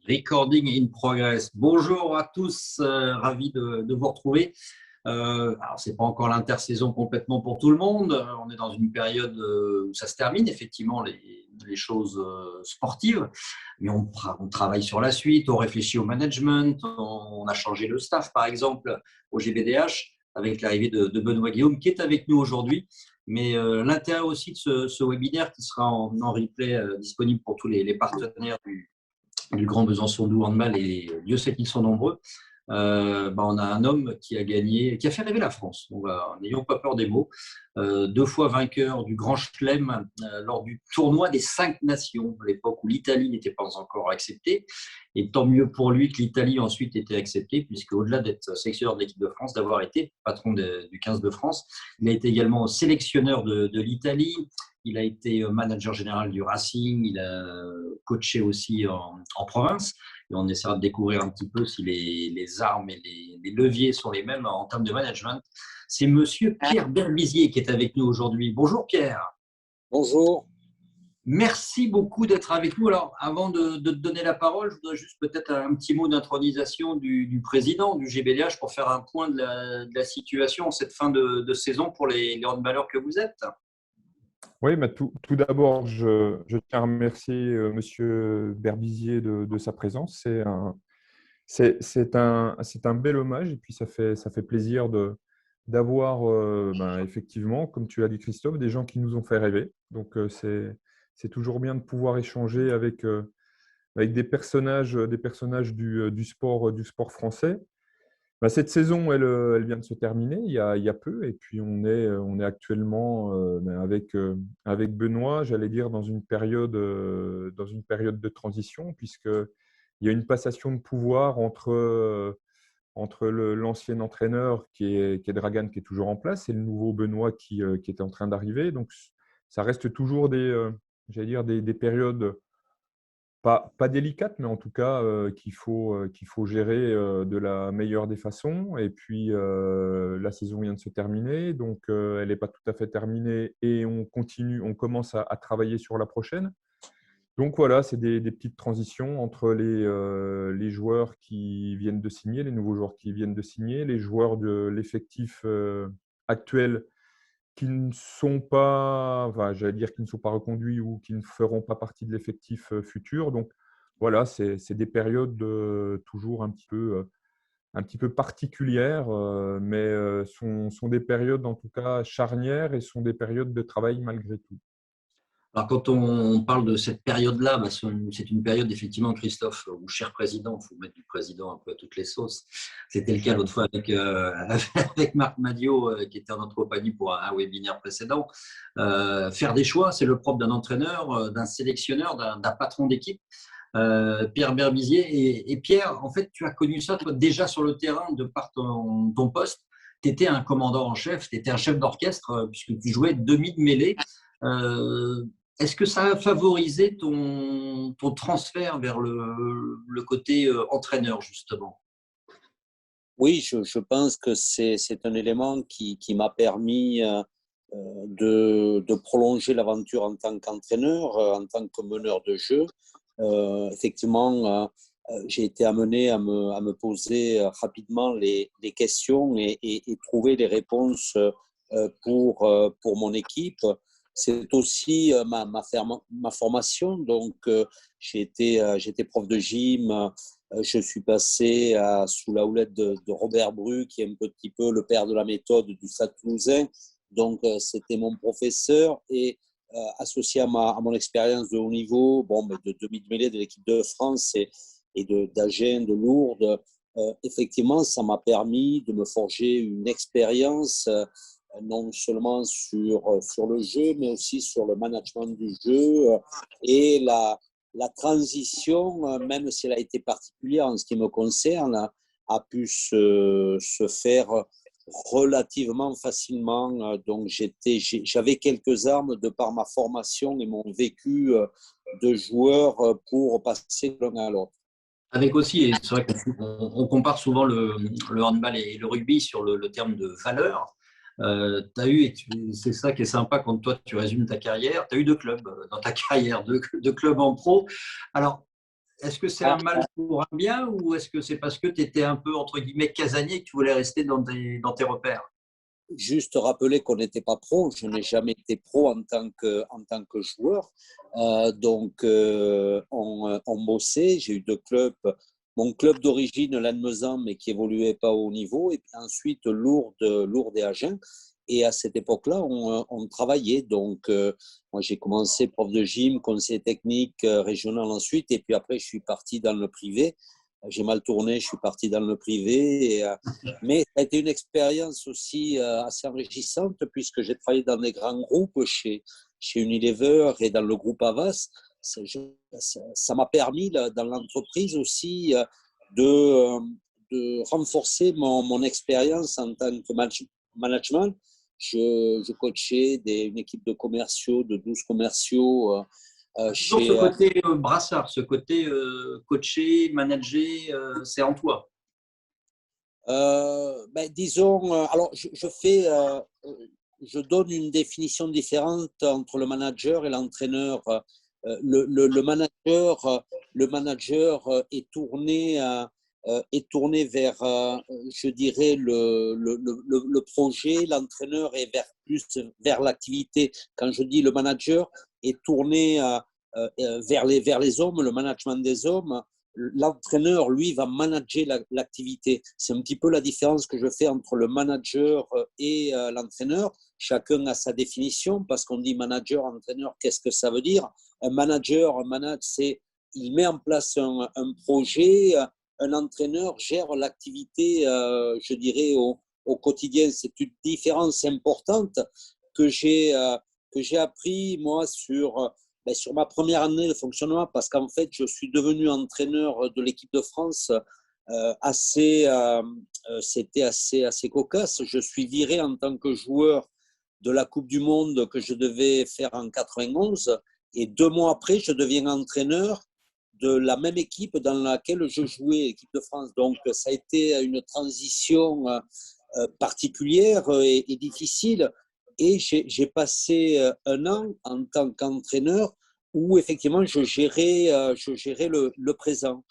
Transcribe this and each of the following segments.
Recording in progress. Bonjour à tous, ravi de vous retrouver. Alors, ce n'est pas encore l'intersaison complètement pour tout le monde. On est dans une période où ça se termine, effectivement, les choses sportives. Mais on travaille sur la suite, on réfléchit au management, on a changé le staff, par exemple, au GBDH, avec l'arrivée de Benoît Guillaume, qui est avec nous aujourd'hui. Mais l'intérêt aussi de ce webinaire qui sera en replay disponible pour tous les partenaires du Grand Besançon Handball, et Dieu sait qu'ils sont nombreux. On a un homme qui a gagné, qui a fait rêver la France. N'ayons pas peur des mots. 2 fois vainqueur du Grand Chelem lors du tournoi des 5 nations, à l'époque où l'Italie n'était pas encore acceptée. Et tant mieux pour lui que l'Italie ensuite était acceptée, puisque au-delà d'être sélectionneur de l'équipe de France, d'avoir été patron du 15 de France, il a été également sélectionneur de l'Italie. Il a été manager général du Racing, il a coaché aussi en province. Et on essaiera de découvrir un petit peu si les armes et les leviers sont les mêmes en termes de management. C'est monsieur Pierre Berbizier qui est avec nous aujourd'hui. Bonjour Pierre. Bonjour. Merci beaucoup d'être avec nous. Alors, avant de te donner la parole, je voudrais juste peut-être un petit mot d'intronisation du président du GBDH pour faire un point de la situation en cette fin de saison pour les handballeurs que vous êtes. Oui, tout d'abord, je tiens à remercier Monsieur Berbizier de sa présence. C'est un bel hommage et puis ça fait plaisir d'avoir effectivement, comme tu l'as dit Christophe, des gens qui nous ont fait rêver. Donc, c'est toujours bien de pouvoir échanger avec des personnages du sport français. Cette saison, elle vient de se terminer il y a peu, et puis on est actuellement avec Benoît, j'allais dire, dans une période de transition, puisqu'il y a une passation de pouvoir entre l'ancien entraîneur qui est Dragan, qui est toujours en place, et le nouveau Benoît qui est en train d'arriver. Donc, ça reste toujours j'allais dire, des périodes pas délicate, mais en tout cas qu'il faut gérer de la meilleure des façons. Et puis, la saison vient de se terminer, donc elle n'est pas tout à fait terminée et on commence à travailler sur la prochaine. Donc voilà, c'est des petites transitions entre les joueurs qui viennent de signer, les nouveaux joueurs qui viennent de signer, les joueurs de l'effectif actuel qui ne sont pas, j'allais dire, qui ne sont pas reconduits ou qui ne feront pas partie de l'effectif futur. Donc, voilà, c'est des périodes toujours un petit peu particulières, mais sont des périodes en tout cas charnières et sont des périodes de travail malgré tout. Alors, quand on parle de cette période-là, c'est une période, effectivement, Christophe, ou cher président, il faut mettre du président un peu à toutes les sauces. C'était le cas l'autre fois avec Marc Madiot, qui était en notre compagnie pour un webinaire précédent. Faire des choix, c'est le propre d'un entraîneur, d'un sélectionneur, d'un patron d'équipe. Pierre Berbizier. Et Pierre, en fait, tu as connu ça, toi, déjà sur le terrain, de par ton poste. Tu étais un commandant en chef, tu étais un chef d'orchestre, puisque tu jouais demi de mêlée. Est-ce que ça a favorisé ton transfert vers le côté entraîneur, justement? Oui, je pense que c'est un élément qui m'a permis de prolonger l'aventure en tant qu'entraîneur, en tant que meneur de jeu. Effectivement, j'ai été amené à me poser rapidement les questions et trouver les réponses pour mon équipe. C'est aussi ma formation. Donc, j'ai été prof de gym. Je suis passé sous la houlette de Robert Bru, qui est un petit peu le père de la méthode du Stade Toulousain. Donc, c'était mon professeur. Et associé à mon expérience de haut niveau, de demi-mêlée de l'équipe de France et d'Agen, de Lourdes, effectivement, ça m'a permis de me forger une expérience non seulement sur le jeu, mais aussi sur le management du jeu et la transition, même si elle a été particulière en ce qui me concerne, a pu se faire relativement facilement. Donc, j'avais quelques armes de par ma formation et mon vécu de joueur pour passer l'un à l'autre. Avec aussi, et c'est vrai qu'on compare souvent le handball et le rugby sur le terme de valeur. Tu as eu, et c'est ça qui est sympa quand toi tu résumes ta carrière, tu as eu 2 clubs dans ta carrière, deux clubs en pro. Alors, est-ce que c'est un mal pour un bien ou est-ce que c'est parce que tu étais un peu, entre guillemets, casanier et que tu voulais rester dans tes repères? Juste rappeler qu'on n'était pas pro. Je n'ai jamais été pro en tant que joueur. On bossait. J'ai eu deux clubs. Mon club d'origine, Lannemezan, mais qui évoluait pas au haut niveau. Et puis ensuite, Lourdes et Agen. Et à cette époque-là, on travaillait. Moi, j'ai commencé prof de gym, conseiller technique régional ensuite. Et puis après, je suis parti dans le privé. J'ai mal tourné, je suis parti dans le privé. Mais ça a été une expérience aussi assez enrichissante puisque j'ai travaillé dans des grands groupes chez Unilever et dans le groupe Havas. Ça m'a permis dans l'entreprise aussi de renforcer mon expérience en tant que management. Je coachais une équipe de commerciaux, de 12 commerciaux. Toujours ce côté brassard, ce côté coacher, manager, c'est en toi. Disons, alors je donne une définition différente entre le manager et l'entraîneur. Le manager est tourné vers, je dirais, le projet. L'entraîneur est plus vers l'activité. Quand je dis le manager est tourné vers les hommes, le management des hommes. L'entraîneur, lui, va manager l'activité. C'est un petit peu la différence que je fais entre le manager et l'entraîneur. Chacun a sa définition parce qu'on dit manager, entraîneur, qu'est-ce que ça veut dire? Un manager, il met en place un projet. Un entraîneur gère l'activité, je dirais, au quotidien. C'est une différence importante que j'ai appris, moi, sur ma première année de fonctionnement, parce qu'en fait, je suis devenu entraîneur de l'équipe de France. C'était assez cocasse. Je suis viré en tant que joueur de la Coupe du Monde que je devais faire en 91. Et 2 mois après, je deviens entraîneur de la même équipe dans laquelle je jouais, l'équipe de France. Donc, ça a été une transition particulière et difficile. Et j'ai passé 1 an en tant qu'entraîneur où effectivement je gérais le présent.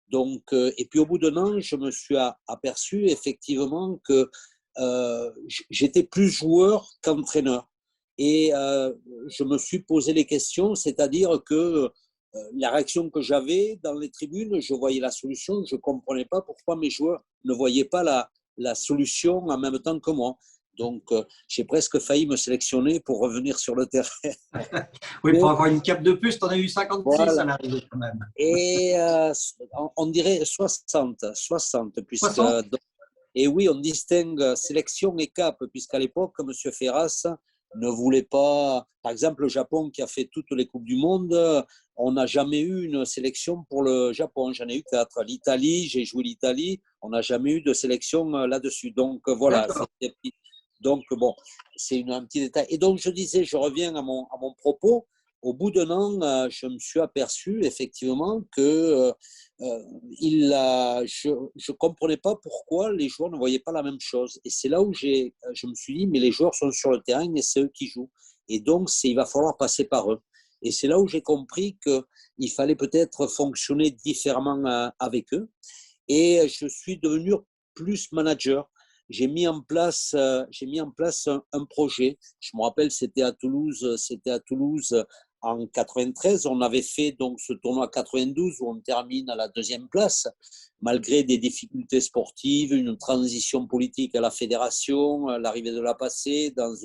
Donc, et puis au bout d'1 an, je me suis aperçu effectivement que j'étais plus joueur qu'entraîneur. Et je me suis posé les questions, c'est-à-dire que la réaction que j'avais dans les tribunes, je voyais la solution, je ne comprenais pas pourquoi mes joueurs ne voyaient pas la solution en même temps que moi. Donc, j'ai presque failli me sélectionner pour revenir sur le terrain. Oui, pour avoir une cape de plus, tu en as eu 56 voilà. à l'arrivée quand même. Et on dirait 60 puisque, 60 et oui, on distingue sélection et cap, puisqu'à l'époque, M. Ferras ne voulait pas… Par exemple, le Japon qui a fait toutes les Coupes du Monde, on n'a jamais eu une sélection pour le Japon. J'en ai eu 4. L'Italie, j'ai joué l'Italie, on n'a jamais eu de sélection là-dessus. Donc, voilà. Donc, bon, c'est un petit détail. Et donc, je disais, je reviens à mon propos. Au bout d'1 an, je me suis aperçu effectivement que je ne comprenais pas pourquoi les joueurs ne voyaient pas la même chose. Et c'est là où je me suis dit, mais les joueurs sont sur le terrain et c'est eux qui jouent. Et donc, il va falloir passer par eux. Et c'est là où j'ai compris qu'il fallait peut-être fonctionner différemment avec eux. Et je suis devenu plus manager. J'ai mis en place un projet. Je me rappelle, c'était à Toulouse en 93. On avait fait donc ce tournoi 92 où on termine à la 2e place, malgré des difficultés sportives, une transition politique à la fédération, l'arrivée de la passée, dans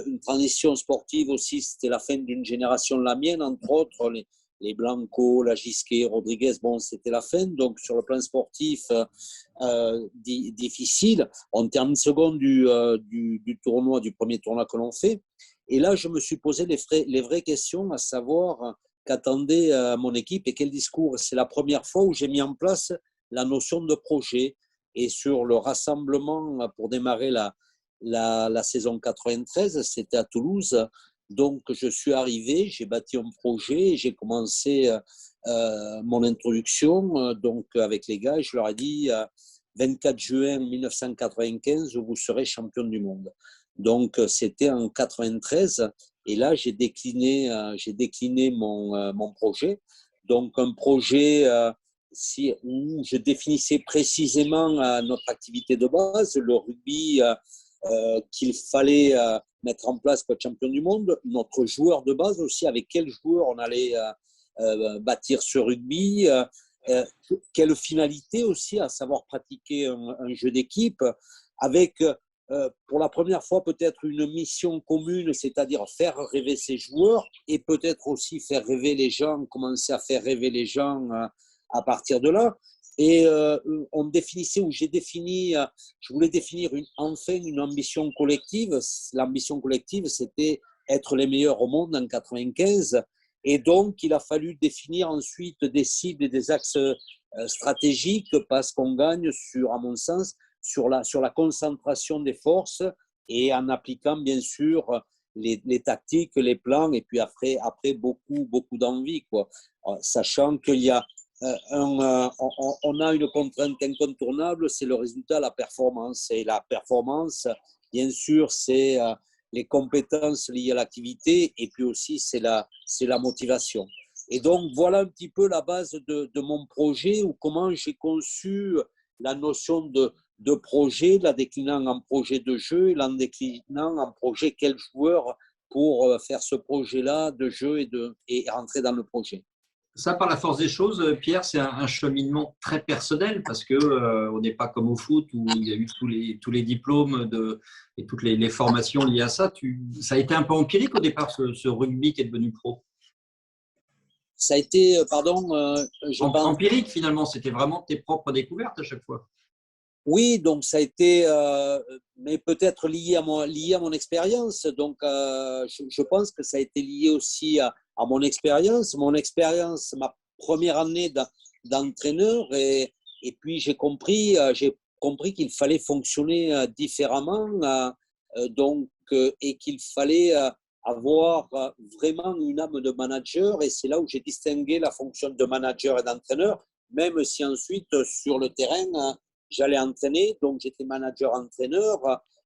une transition sportive aussi. C'était la fin d'une génération, la mienne, entre autres, les Blanco, la Gisquet, Rodriguez, bon, c'était la fin. Donc, sur le plan sportif, difficile. On termine second du premier tournoi que l'on fait. Et là, je me suis posé les vraies questions, à savoir qu'attendait mon équipe et quel discours. C'est la première fois où j'ai mis en place la notion de projet. Et sur le rassemblement pour démarrer la saison 93, c'était à Toulouse. Donc, je suis arrivé, j'ai bâti un projet, j'ai commencé mon introduction donc avec les gars. Je leur ai dit 24 juin 1995, vous serez champion du monde. Donc, c'était en 93. Et là, j'ai décliné mon projet. Donc, un projet où je définissais précisément notre activité de base, le rugby qu'il fallait mettre en place pour être champion du monde, notre joueur de base aussi, avec quel joueur on allait bâtir ce rugby, quelle finalité aussi, à savoir pratiquer un jeu d'équipe, avec pour la première fois peut-être une mission commune, c'est-à-dire faire rêver ses joueurs et peut-être aussi faire rêver les gens, commencer à faire rêver les gens à partir de là. Et on définissait, ou j'ai défini, je voulais définir enfin une ambition collective. L'ambition collective, c'était être les meilleurs au monde en 95. Et donc, il a fallu définir ensuite des cibles et des axes stratégiques parce qu'on gagne, à mon sens, sur la concentration des forces et en appliquant, bien sûr, les tactiques, les plans, et puis après beaucoup d'envie, quoi. Sachant qu'il y a on a une contrainte incontournable, c'est le résultat, la performance. Et la performance, bien sûr, c'est les compétences liées à l'activité et puis aussi c'est la motivation. Et donc, voilà un petit peu la base de mon projet ou comment j'ai conçu la notion de projet, la déclinant en projet de jeu et la déclinant en projet quel joueur pour faire ce projet-là de jeu et rentrer dans le projet. Ça, par la force des choses, Pierre, c'est un cheminement très personnel parce que on n'est pas comme au foot où il y a eu tous les diplômes et toutes les formations liées à ça. Ça a été un peu empirique au départ, ce rugby qui est devenu pro. Ça a été, empirique finalement, c'était vraiment tes propres découvertes à chaque fois. Oui, donc ça a été, mais peut-être lié à mon expérience. Donc, je pense que ça a été lié aussi à mon expérience. Mon expérience, ma première année d'entraîneur, et puis j'ai compris qu'il fallait fonctionner différemment, et qu'il fallait avoir vraiment une âme de manager. Et c'est là où j'ai distingué la fonction de manager et d'entraîneur, même si ensuite sur le terrain j'allais entraîner, donc j'étais manager-entraîneur.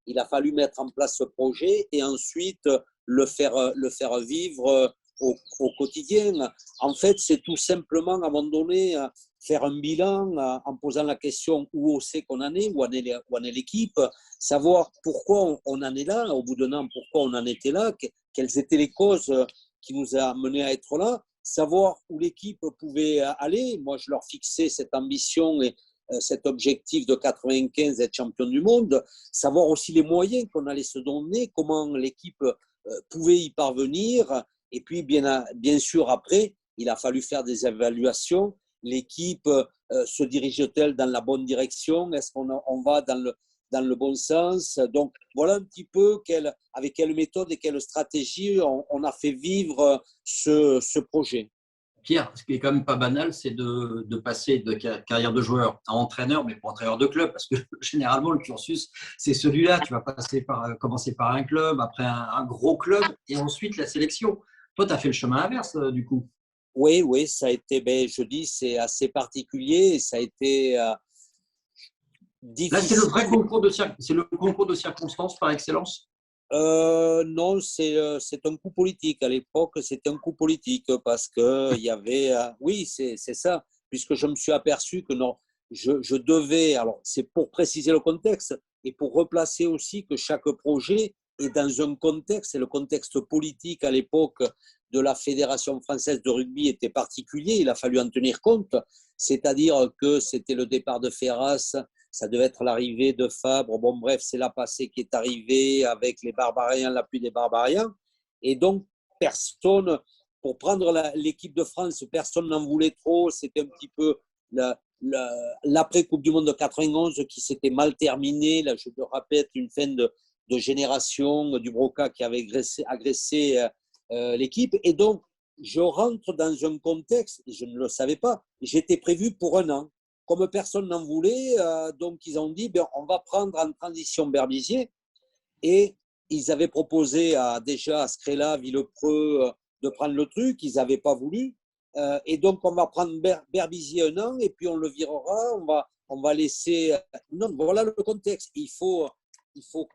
Il a fallu mettre en place ce projet et ensuite le faire vivre au quotidien. En fait, c'est tout simplement, à un moment donné, faire un bilan en posant la question où c'est qu'on en est, où en est l'équipe, savoir pourquoi on en est là, au bout d'un an, pourquoi on en était là, quelles étaient les causes qui nous ont amenés à être là, savoir où l'équipe pouvait aller. Moi, je leur fixais cette ambition et cet objectif de 95 être champion du monde, savoir aussi les moyens qu'on allait se donner, comment l'équipe pouvait y parvenir. Et puis, bien sûr, après, il a fallu faire des évaluations. L'équipe se dirige-t-elle dans la bonne direction? Est-ce qu'on va dans le bon sens? Donc, voilà un petit peu avec quelle méthode et quelle stratégie on a fait vivre ce projet. Pierre, ce qui est quand même pas banal, c'est de passer de carrière de joueur à entraîneur, mais pas entraîneur de club, parce que généralement, le cursus, c'est celui-là. Tu vas commencer par un club, après un gros club, et ensuite la sélection. Toi, tu as fait le chemin inverse, du coup. Oui, ça a été, je dis, c'est assez particulier, et ça a été difficile. Là, c'est le vrai concours de circonstances par excellence. Non, c'est un coup politique. À l'époque, c'était un coup politique parce qu'il y avait… oui, c'est ça, puisque je me suis aperçu que non, je devais… Alors, c'est pour préciser le contexte et pour replacer aussi que chaque projet est dans un contexte, et le contexte politique à l'époque de la Fédération française de rugby était particulier, il a fallu en tenir compte, c'est-à-dire que c'était le départ de Ferras, ça devait être l'arrivée de Fabre. Bon, bref, c'est la passée qui est arrivée avec les Barbariens, l'appui des Barbariens. Et donc, personne, pour prendre l'équipe de France, personne n'en voulait trop. C'était un petit peu l'après-Coupe du Monde de 91 qui s'était mal terminée. Là, je me rappelle une fin de génération du Broca qui avait agressé l'équipe. Et donc, je rentre dans un contexte, et je ne le savais pas, j'étais prévu pour un an. Comme personne n'en voulait, donc ils ont dit on va prendre en transition Berbizier. Et ils avaient proposé déjà à Scrella, Villepreux, de prendre le truc. Ils n'avaient pas voulu. Et donc on va prendre Berbizier un an et puis on le virera. On va laisser. Non, voilà le contexte. Il faut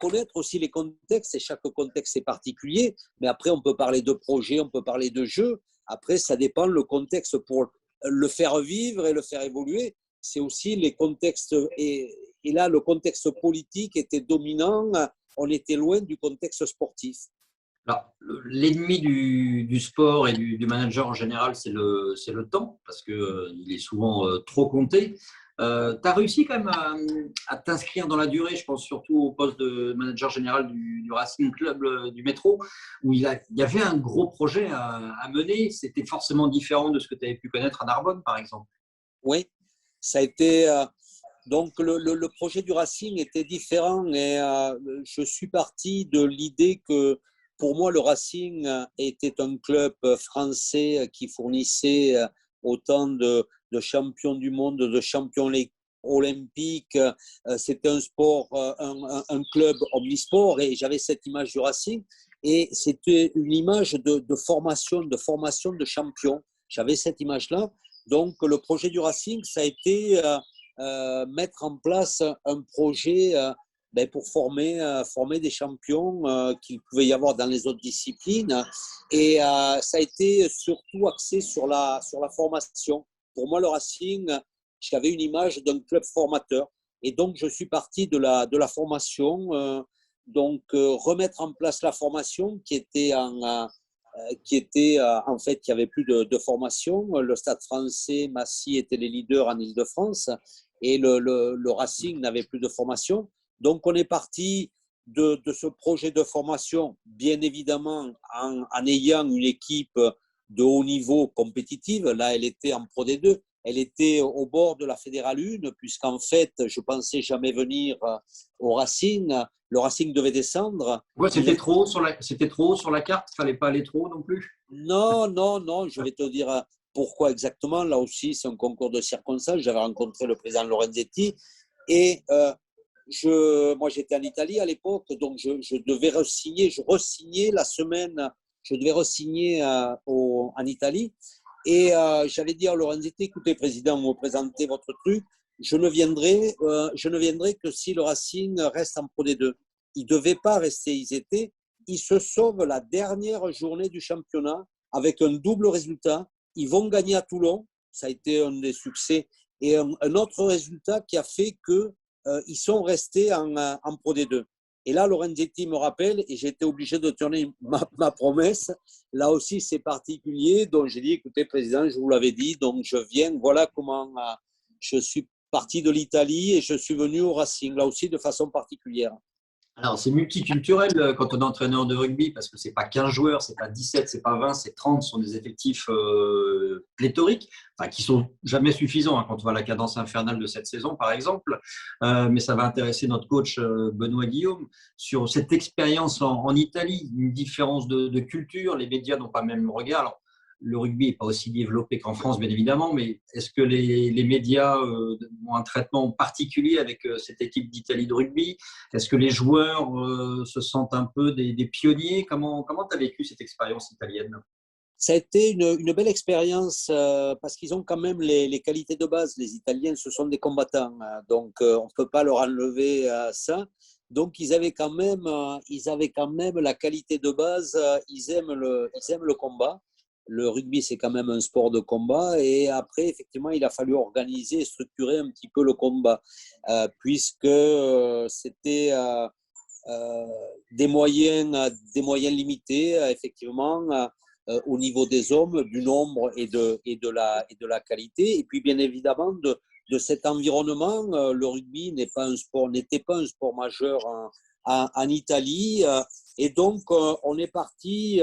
connaître aussi les contextes et chaque contexte est particulier. Mais après, on peut parler de projet, on peut parler de jeu. Après, ça dépend le contexte pour le faire vivre et le faire évoluer. C'est aussi les contextes. Et là, le contexte politique était dominant. On était loin du contexte sportif. Alors, l'ennemi du sport et du manager en général, c'est le temps, parce qu'il est souvent trop compté. Tu as réussi quand même à t'inscrire dans la durée, je pense surtout au poste de manager général du Racing Club du Métro, où il y avait un gros projet à mener. C'était forcément différent de ce que tu avais pu connaître à Narbonne, par exemple. Oui, ça a été. Donc, le projet du Racing était différent et je suis parti de l'idée que pour moi, le Racing était un club français qui fournissait autant de champions du monde, de champions olympiques. C'était un sport, un club omnisport et j'avais cette image du Racing et c'était une image de formation de champions. J'avais cette image-là. Donc, le projet du Racing, ça a été mettre en place un projet pour former des champions qu'il pouvait y avoir dans les autres disciplines. Et ça a été surtout axé sur la formation. Pour moi, le Racing, j'avais une image d'un club formateur. Et donc, je suis parti de la formation. Remettre en place la formation qui était en fait, il n'y avait plus de formation. Le Stade français, Massy étaient les leaders en Île-de-France et le Racing n'avait plus de formation. Donc, on est parti de ce projet de formation, bien évidemment, en ayant une équipe de haut niveau compétitive. Là, elle était en Pro D2. Elle était au bord de la Fédérale 1, puisqu'en fait, je ne pensais jamais venir au Racing. Le Racing devait descendre. Ouais, c'était trop haut sur la carte, il ne fallait pas aller trop haut non plus. Non, je vais te dire pourquoi exactement. Là aussi, c'est un concours de circonstances. J'avais rencontré le président Lorenzetti et moi, j'étais en Italie à l'époque, donc je devais re-signer. Je re-signais la semaine, je devais re-signer en Italie. Et j'avais dit à Lorenzetti, écoutez, président, vous me présentez votre truc. Je ne viendrai que si le Racing reste en Pro D2. Ils ne devaient pas rester, ils se sauvent la dernière journée du championnat avec un double résultat. Ils vont gagner à Toulon, ça a été un des succès, et un autre résultat qui a fait qu'ils sont restés en Pro D2. Et là, Lorenzetti me rappelle et j'ai été obligé de tenir ma promesse. Là aussi, c'est particulier. Donc, j'ai dit, écoutez, président, je vous l'avais dit, donc je viens. Voilà comment je suis parti de l'Italie et je suis venu au Racing, là aussi de façon particulière. Alors, c'est multiculturel quand on est entraîneur de rugby parce que ce n'est pas 15 joueurs, ce n'est pas 17, ce n'est pas 20, c'est 30. Ce sont des effectifs pléthoriques, enfin, qui ne sont jamais suffisants quand on voit la cadence infernale de cette saison, par exemple. Mais ça va intéresser notre coach Benoît Guillaume sur cette expérience en Italie, une différence de culture. Les médias n'ont pas le même regard. Alors, le rugby n'est pas aussi développé qu'en France, bien évidemment, mais est-ce que les médias ont un traitement particulier avec cette équipe d'Italie de rugby? Est-ce que les joueurs se sentent un peu des pionniers? Comment tu as vécu cette expérience italienne? Ça a été une belle expérience parce qu'ils ont quand même les qualités de base. Les Italiens, ce sont des combattants, donc on ne peut pas leur enlever ça. Donc ils avaient quand même la qualité de base. Ils aiment le combat. Le rugby, c'est quand même un sport de combat. Et après, effectivement, il a fallu organiser et structurer un petit peu le combat, puisque c'était des moyens limités, effectivement, au niveau des hommes, du nombre et de la qualité. Et puis, bien évidemment, de cet environnement, le rugby n'était pas un sport majeur en Italie. Et donc, on est parti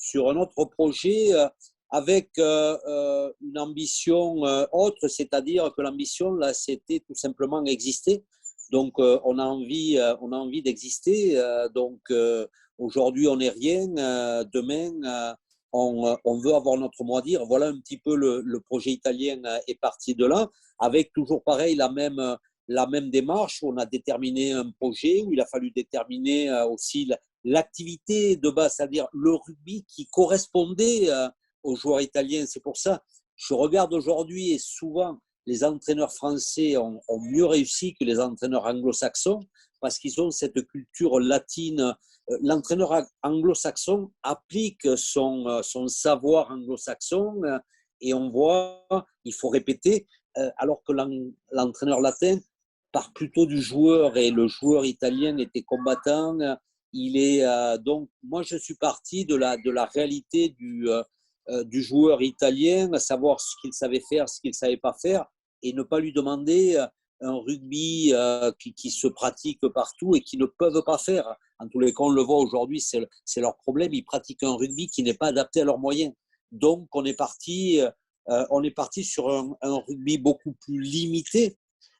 sur un autre projet avec une ambition autre, c'est-à-dire que l'ambition, là, c'était tout simplement exister. Donc, on a envie d'exister. Aujourd'hui, on n'est rien. Demain, on veut avoir notre mot à dire. Voilà un petit peu le projet italien est parti de là, avec toujours pareil la même démarche. On a déterminé un projet où il a fallu déterminer aussi l'activité de base, c'est-à-dire le rugby qui correspondait aux joueurs italiens. C'est pour ça, je regarde aujourd'hui et souvent, les entraîneurs français ont mieux réussi que les entraîneurs anglo-saxons parce qu'ils ont cette culture latine. L'entraîneur anglo-saxon applique son savoir anglo-saxon et on voit, il faut répéter, alors que l'entraîneur latin part plutôt du joueur et le joueur italien était combattant. Il est donc, moi je suis parti de la réalité du joueur italien, à savoir ce qu'il savait faire, ce qu'il ne savait pas faire, et ne pas lui demander un rugby qui se pratique partout et qui ne peuvent pas faire. En tous les cas, on le voit aujourd'hui, c'est leur problème. Ils pratiquent un rugby qui n'est pas adapté à leurs moyens. Donc, on est parti sur un rugby beaucoup plus limité,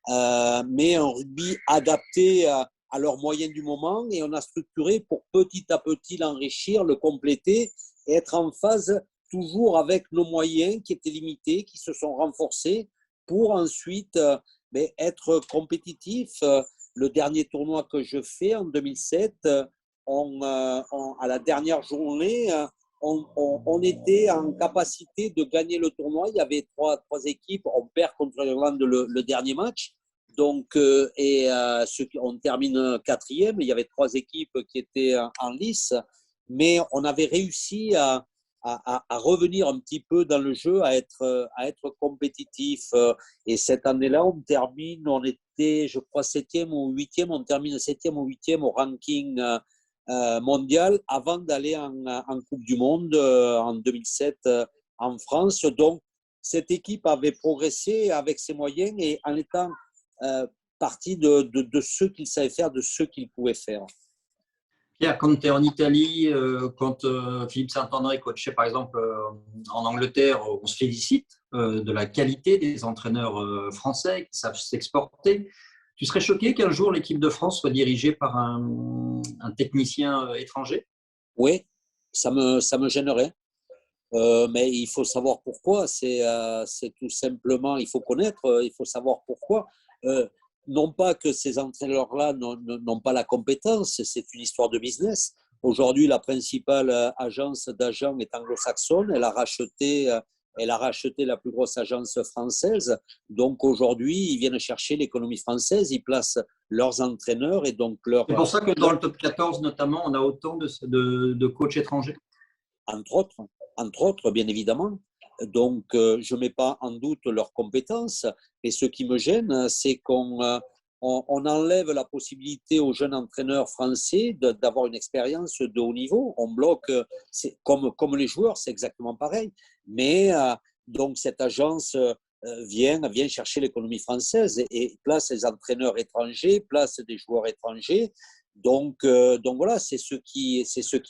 mais un rugby adapté à leurs moyens du moment. Et on a structuré pour petit à petit l'enrichir, le compléter et être en phase toujours avec nos moyens qui étaient limités, qui se sont renforcés pour ensuite être compétitif. Le dernier tournoi que je fais en 2007, à la dernière journée, on était en capacité de gagner le tournoi. Il y avait trois équipes. On perd contre l'Irlande le dernier match. Donc, on termine quatrième. Il y avait trois équipes qui étaient en lice. Mais on avait réussi à revenir un petit peu dans le jeu, à être compétitif. Et cette année-là, on était, je crois, septième ou huitième, on termine septième ou huitième au ranking mondial avant d'aller en Coupe du Monde en 2007 en France. Donc, cette équipe avait progressé avec ses moyens et en étant partie de ce qu'il savait faire, de ce qu'il pouvait faire. Pierre, quand tu es en Italie, quand Philippe Saint-André coachait par exemple en Angleterre, on se félicite de la qualité des entraîneurs français qui savent s'exporter. Tu serais choqué qu'un jour l'équipe de France soit dirigée par un technicien étranger? Oui, ça me gênerait. Mais il faut savoir pourquoi. C'est tout simplement, il faut connaître, il faut savoir pourquoi. Non pas que ces entraîneurs-là n'ont pas la compétence, c'est une histoire de business. Aujourd'hui, la principale agence d'agents est anglo-saxonne. Elle a racheté la plus grosse agence française. Donc aujourd'hui, ils viennent chercher l'économie française, ils placent leurs entraîneurs et donc leurs… C'est pour ça que dans le top 14, notamment, on a autant de coachs étrangers? Entre autres, bien évidemment. Donc, je ne mets pas en doute leurs compétences. Et ce qui me gêne, c'est qu'on enlève la possibilité aux jeunes entraîneurs français d'avoir une expérience de haut niveau. On bloque, comme les joueurs, c'est exactement pareil. Mais donc, cette agence vient chercher l'économie française et place les entraîneurs étrangers, place des joueurs étrangers. Donc voilà, c'est ce qui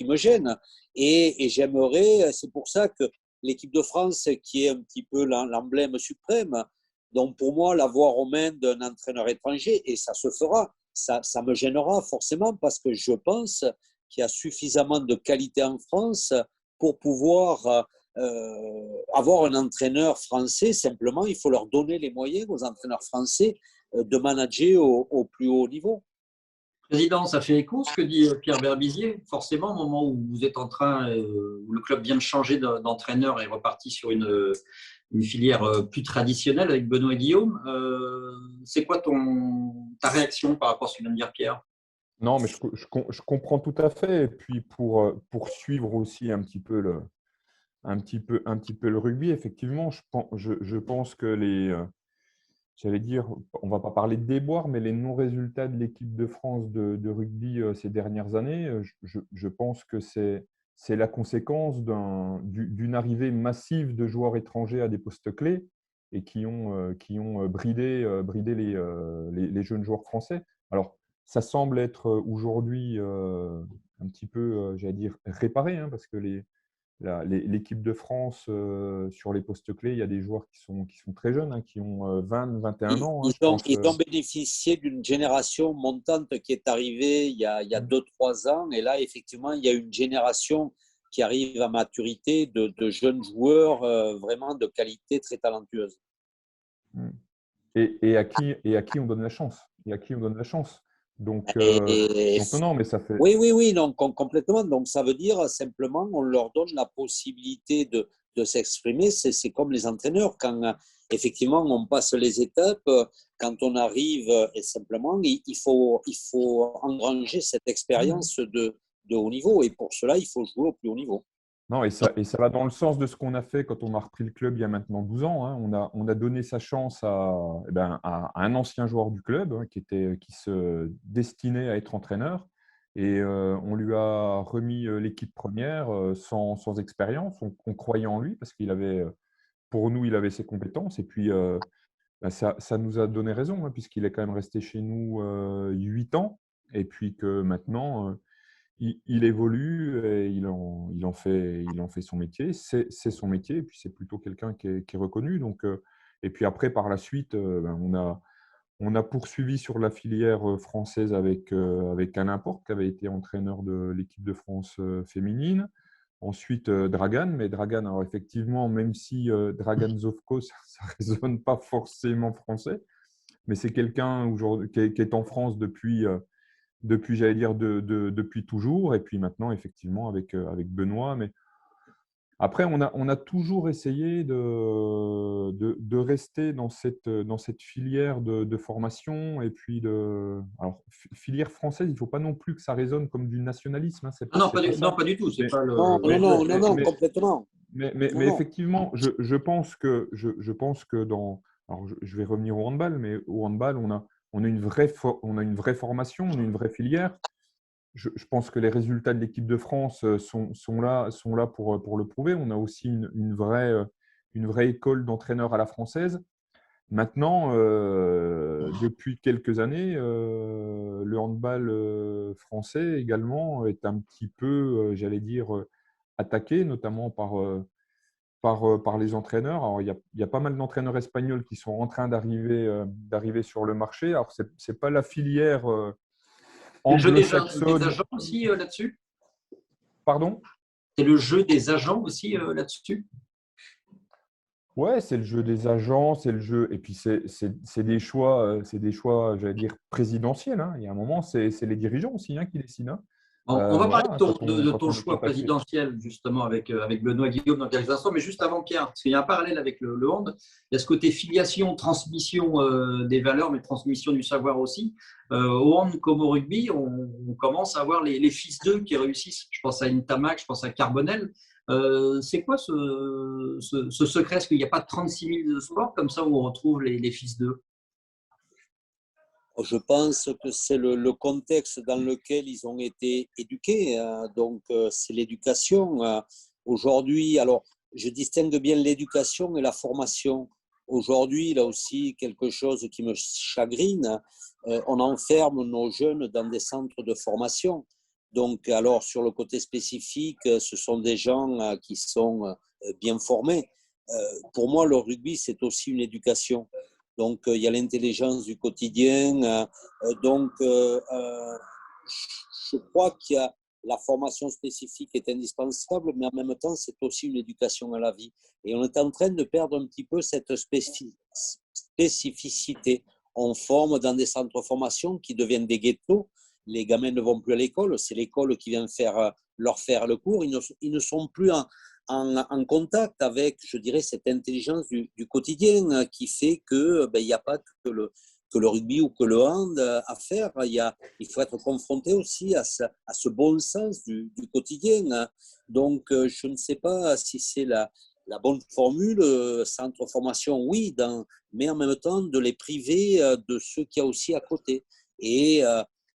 me gêne. Et j'aimerais, c'est pour ça que l'équipe de France, qui est un petit peu l'emblème suprême, donc pour moi, la voie romaine d'un entraîneur étranger, et ça se fera, ça me gênera forcément parce que je pense qu'il y a suffisamment de qualité en France pour pouvoir avoir un entraîneur français. Simplement, il faut leur donner les moyens aux entraîneurs français de manager au plus haut niveau. Président, ça fait écho ce que dit Pierre Berbizier. Forcément, au moment où vous êtes en train, où le club vient de changer d'entraîneur et est reparti sur une filière plus traditionnelle avec Benoît Guillaume, c'est quoi ta réaction par rapport à ce que vient de dire Pierre? Non, mais je comprends tout à fait. Et puis pour suivre aussi un petit peu le rugby, effectivement, je pense que j'allais dire, on ne va pas parler de déboires, mais les non-résultats de l'équipe de France de rugby ces dernières années, je pense que c'est la conséquence d'une arrivée massive de joueurs étrangers à des postes clés et qui ont bridé les jeunes joueurs français. Alors, ça semble être aujourd'hui un petit peu, j'allais dire, réparé, hein, parce que l'équipe de France, sur les postes clés, il y a des joueurs qui sont très jeunes, hein, qui ont 20, 21 ans. Hein, ils ont bénéficié d'une génération montante qui est arrivée il y a 2-3 ans. Et là, effectivement, il y a une génération qui arrive à maturité de jeunes joueurs vraiment de qualité très talentueuse. Et à qui on donne la chance. Donc, non, mais ça fait… Oui, donc, complètement. Donc, ça veut dire simplement on leur donne la possibilité de s'exprimer. C'est comme les entraîneurs. Quand effectivement on passe les étapes, quand on arrive, et simplement, il faut engranger cette expérience de haut niveau. Et pour cela, il faut jouer au plus haut niveau. Non, et ça va dans le sens de ce qu'on a fait quand on a repris le club il y a maintenant 12 ans. Hein. On a donné sa chance à un ancien joueur du club hein, qui se destinait à être entraîneur. Et on lui a remis l'équipe première sans expérience. On croyait en lui parce pour nous, il avait ses compétences. Et puis, ça nous a donné raison hein, puisqu'il est quand même resté chez nous 8 ans. Et puis que maintenant… il évolue et il en fait son métier. C'est son métier et puis c'est plutôt quelqu'un qui est reconnu. Donc, et puis après, par la suite, on a poursuivi sur la filière française avec Alain Porte, qui avait été entraîneur de l'équipe de France féminine. Ensuite, Dragan. Mais Dragan, alors effectivement, même si Dragan Zovko, ça ne résonne pas forcément français, mais c'est quelqu'un qui est en France depuis j'allais dire, depuis toujours. Et puis maintenant, effectivement, avec Benoît. Mais après, on a toujours essayé de rester dans cette filière de formation. Et puis, alors, filière française, il ne faut pas non plus que ça résonne comme du nationalisme. Hein, Non, pas du tout. C'est pas le… Non, complètement. Mais effectivement, je pense que alors je vais revenir au handball, mais au handball, on a une vraie formation, on a une vraie filière. Je pense que les résultats de l'équipe de France sont là pour le prouver. On a aussi une vraie école d'entraîneurs à la française. Maintenant, depuis quelques années, le handball français également est un petit peu, j'allais dire, attaqué, notamment par les entraîneurs. Alors, il y a pas mal d'entraîneurs espagnols qui sont en train d'arriver sur le marché. Alors, ce n'est pas la filière le jeu des anglo-saxonne. agents aussi là-dessus. Pardon ? C'est le jeu des agents aussi là-dessus. Ouais, c'est le jeu des agents, c'est le jeu. Et puis, c'est des choix, j'allais dire, présidentiels. Hein. Il y a un moment, c'est les dirigeants aussi hein, qui décident. Hein. On va parler Voilà, de ton choix présidentiel, justement, avec Benoît Guillaume dans quelques instants. Mais juste avant, Pierre, parce qu'il y a un parallèle avec le hand, il y a ce côté filiation, transmission des valeurs, mais transmission du savoir aussi. Au hand comme au rugby, on commence à voir les fils d'eux qui réussissent. Je pense à Ntamak, je pense à Carbonel. C'est quoi ce secret? Est-ce qu'il n'y a pas 36 000 sports comme ça où on retrouve les fils d'eux? Je pense que c'est le contexte dans lequel ils ont été éduqués. Donc, c'est l'éducation. Aujourd'hui, alors, je distingue bien l'éducation et la formation. Aujourd'hui, il y a aussi quelque chose qui me chagrine. On enferme nos jeunes dans des centres de formation. Donc, alors, sur le côté spécifique, ce sont des gens qui sont bien formés. Pour moi, le rugby, c'est aussi une éducation. Donc, il y a l'intelligence du quotidien. Je crois qu'il y a la formation spécifique est indispensable, mais en même temps, c'est aussi une éducation à la vie. Et on est en train de perdre un petit peu cette spécificité. On forme dans des centres de formation qui deviennent des ghettos. Les gamins ne vont plus à l'école. C'est l'école qui vient leur faire le cours. Ils ne sont plus en contact avec, je dirais, cette intelligence du quotidien qui fait qu'il n'y a pas que le rugby ou que le hand à faire. Il faut être confronté aussi à ce bon sens du quotidien. Donc, je ne sais pas si c'est la bonne formule, centre formation, oui, mais en même temps de les priver de ce qu'il y a aussi à côté. Et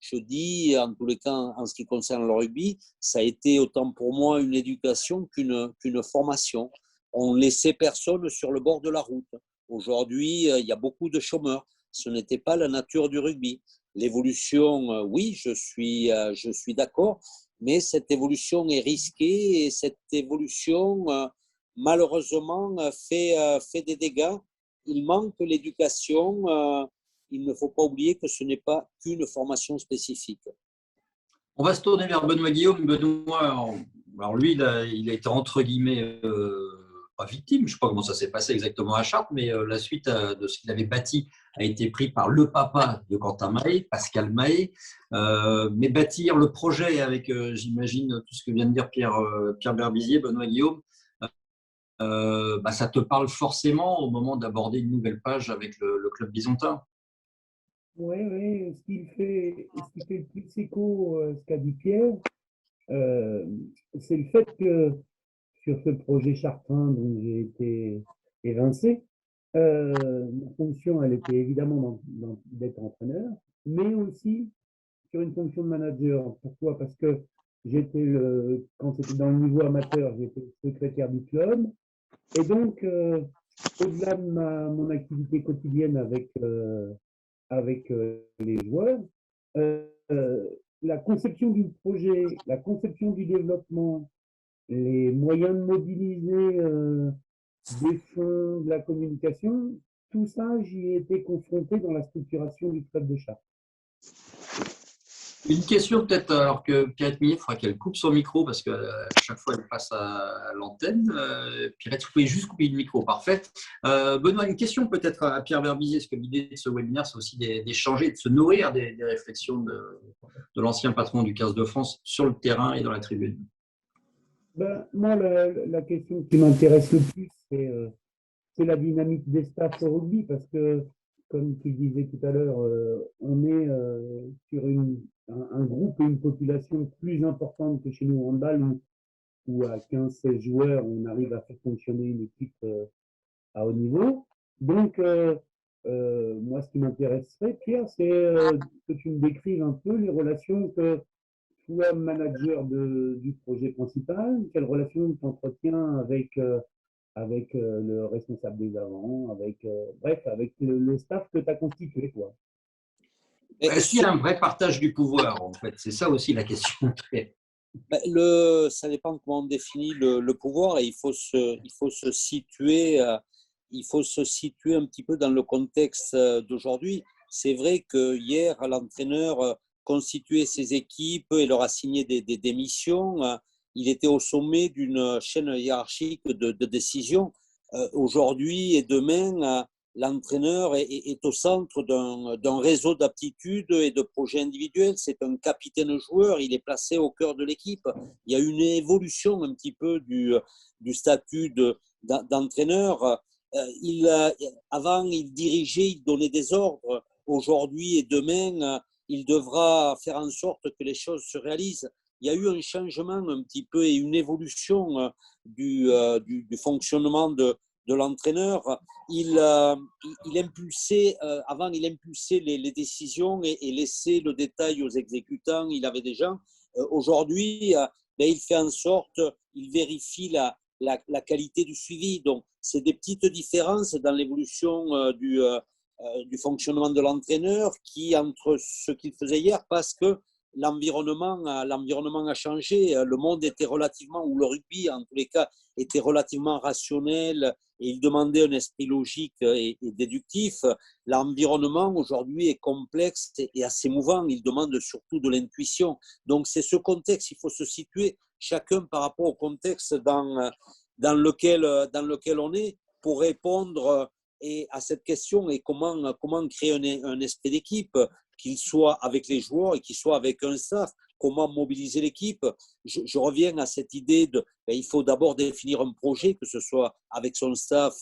je dis, en tous les cas, en ce qui concerne le rugby, ça a été autant pour moi une éducation qu'une formation. On laissait personne sur le bord de la route. Aujourd'hui, il y a beaucoup de chômeurs. Ce n'était pas la nature du rugby. L'évolution, oui, je suis d'accord, mais cette évolution est risquée et cette évolution, malheureusement, fait des dégâts. Il manque l'éducation. Il ne faut pas oublier que ce n'est pas qu'une formation spécifique. On va se tourner vers Benoît Guillaume. Benoît, alors lui, il a été entre guillemets pas victime. Je ne sais pas comment ça s'est passé exactement à Chartres, mais la suite de ce qu'il avait bâti a été pris par le papa de Quentin Mahé, Pascal Mahé. Mais bâtir le projet avec, j'imagine, tout ce que vient de dire Pierre Berbizier, Benoît Guillaume, ça te parle forcément au moment d'aborder une nouvelle page avec le club byzantin. Oui, oui, ce qui fait le plus écho, ce qu'a dit Pierre, euh, c'est le fait que sur ce projet Chartrain dont j'ai été évincé, ma fonction, elle était évidemment d'être entraîneur, mais aussi sur une fonction de manager. Pourquoi? Parce que quand c'était dans le niveau amateur, j'étais secrétaire du club. Et donc, au-delà de mon activité quotidienne avec les joueurs, euh, euh, la conception du projet, la conception du développement, les moyens de mobiliser des fonds, de la communication, tout ça, j'y ai été confronté dans la structuration du club de Chartres. Une question peut-être, alors que Pierrette Millet, il faudra qu'elle coupe son micro parce qu'à chaque fois elle passe à l'antenne. Pierrette, vous pouvez juste couper le micro, parfait. Benoît, une question peut-être à Pierre Berbizier, parce que l'idée de ce webinaire, c'est aussi d'échanger, de se nourrir des réflexions de l'ancien patron du 15 de France sur le terrain et dans la tribune. Moi, la question qui m'intéresse le plus, c'est la dynamique des staffs au rugby, parce que, comme tu disais tout à l'heure, on est sur un groupe et une population plus importante que chez nous en handball, où à 15-16 joueurs, on arrive à faire fonctionner une équipe à haut niveau. Donc, moi, ce qui m'intéresserait, Pierre, c'est que tu me décrives un peu les relations que toi, manager du projet principal, quelle relation tu entretiens avec le responsable des avants, bref, avec le staff que tu as constitué, quoi. Est-ce qu'il y a un vrai partage du pouvoir, en fait? C'est ça aussi la question. Ça dépend comment on définit le pouvoir et il faut se situer un petit peu dans le contexte d'aujourd'hui. C'est vrai que hier, l'entraîneur constituait ses équipes et leur assignait des missions. Il était au sommet d'une chaîne hiérarchique de décision. Aujourd'hui et demain, l'entraîneur est au centre d'un réseau d'aptitudes et de projets individuels. C'est un capitaine joueur, il est placé au cœur de l'équipe. Il y a une évolution un petit peu du statut d'entraîneur. Avant, il dirigeait, il donnait des ordres. Aujourd'hui et demain, il devra faire en sorte que les choses se réalisent. Il y a eu un changement un petit peu et une évolution du fonctionnement de l'entraîneur. Il impulsait, avant, il impulsait les décisions et laissait le détail aux exécutants. Il avait des gens. Aujourd'hui, il fait en sorte, il vérifie la qualité du suivi. Donc, c'est des petites différences dans l'évolution du fonctionnement de l'entraîneur entre ce qu'il faisait hier, parce que l'environnement a changé. Le monde était relativement, ou le rugby en tous les cas, était relativement rationnel et il demandait un esprit logique et déductif. L'environnement aujourd'hui est complexe et assez mouvant. Il demande surtout de l'intuition. Donc c'est ce contexte, il faut se situer chacun par rapport au contexte dans lequel on est pour répondre à cette question et comment créer un esprit d'équipe, qu'il soit avec les joueurs et qu'il soit avec un staff. Comment mobiliser l'équipe. Je reviens à cette idée il faut d'abord définir un projet, que ce soit avec son staff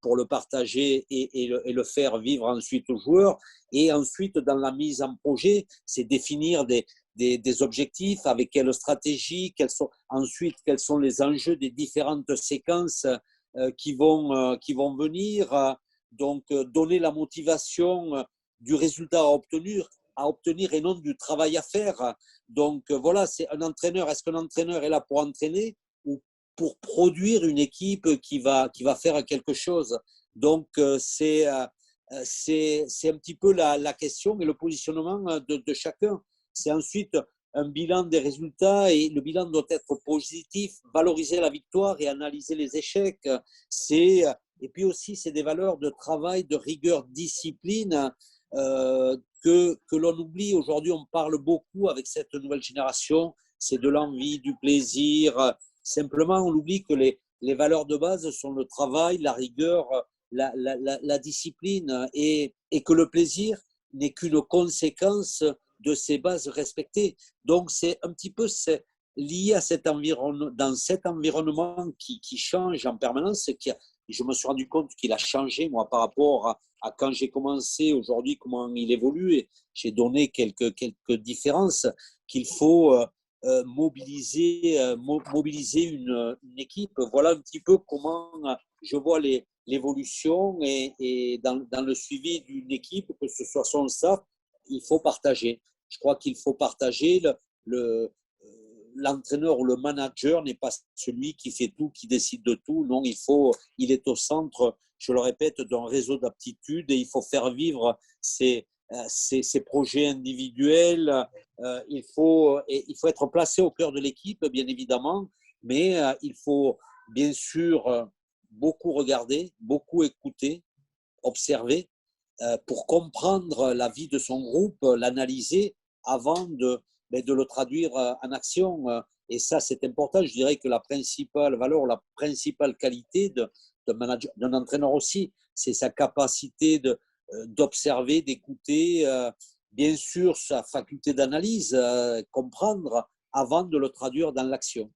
pour le partager et le faire vivre ensuite aux joueurs. Et ensuite, dans la mise en projet, c'est définir des objectifs, avec quelle stratégie, ensuite quels sont les enjeux des différentes séquences qui vont venir. Donc, donner la motivation du résultat à obtenir et non du travail à faire. Donc voilà, c'est un entraîneur. Est-ce qu'un entraîneur est là pour entraîner ou pour produire une équipe qui va faire quelque chose? Donc c'est un petit peu la question et le positionnement de chacun. C'est ensuite un bilan des résultats et le bilan doit être positif, valoriser la victoire et analyser les échecs. Et puis aussi, c'est des valeurs de travail, de rigueur, discipline que l'on oublie. Aujourd'hui, on parle beaucoup avec cette nouvelle génération, c'est de l'envie, du plaisir. Simplement, on oublie que les valeurs de base sont le travail, la rigueur, la discipline et que le plaisir n'est qu'une conséquence de ces bases respectées. Donc, c'est un petit peu lié à cet environnement, dans cet environnement qui change en permanence, je me suis rendu compte qu'il a changé, moi, par rapport à quand j'ai commencé, aujourd'hui, comment il évolue. Et j'ai donné quelques différences qu'il faut mobiliser une équipe. Voilà un petit peu comment je vois l'évolution et dans le suivi d'une équipe, que ce soit son staff, il faut partager. Je crois qu'il faut partager l'entraîneur ou le manager n'est pas celui qui fait tout, qui décide de tout. Non, il est au centre, je le répète, d'un réseau d'aptitudes et il faut faire vivre ses projets individuels. Il faut être placé au cœur de l'équipe, bien évidemment, mais il faut bien sûr beaucoup regarder, beaucoup écouter, observer pour comprendre la vie de son groupe, l'analyser avant de le traduire en action. Et ça, c'est important. Je dirais que la principale valeur, la principale qualité d'un entraîneur aussi, c'est sa capacité d'observer, d'écouter, bien sûr, sa faculté d'analyse, comprendre avant de le traduire dans l'action.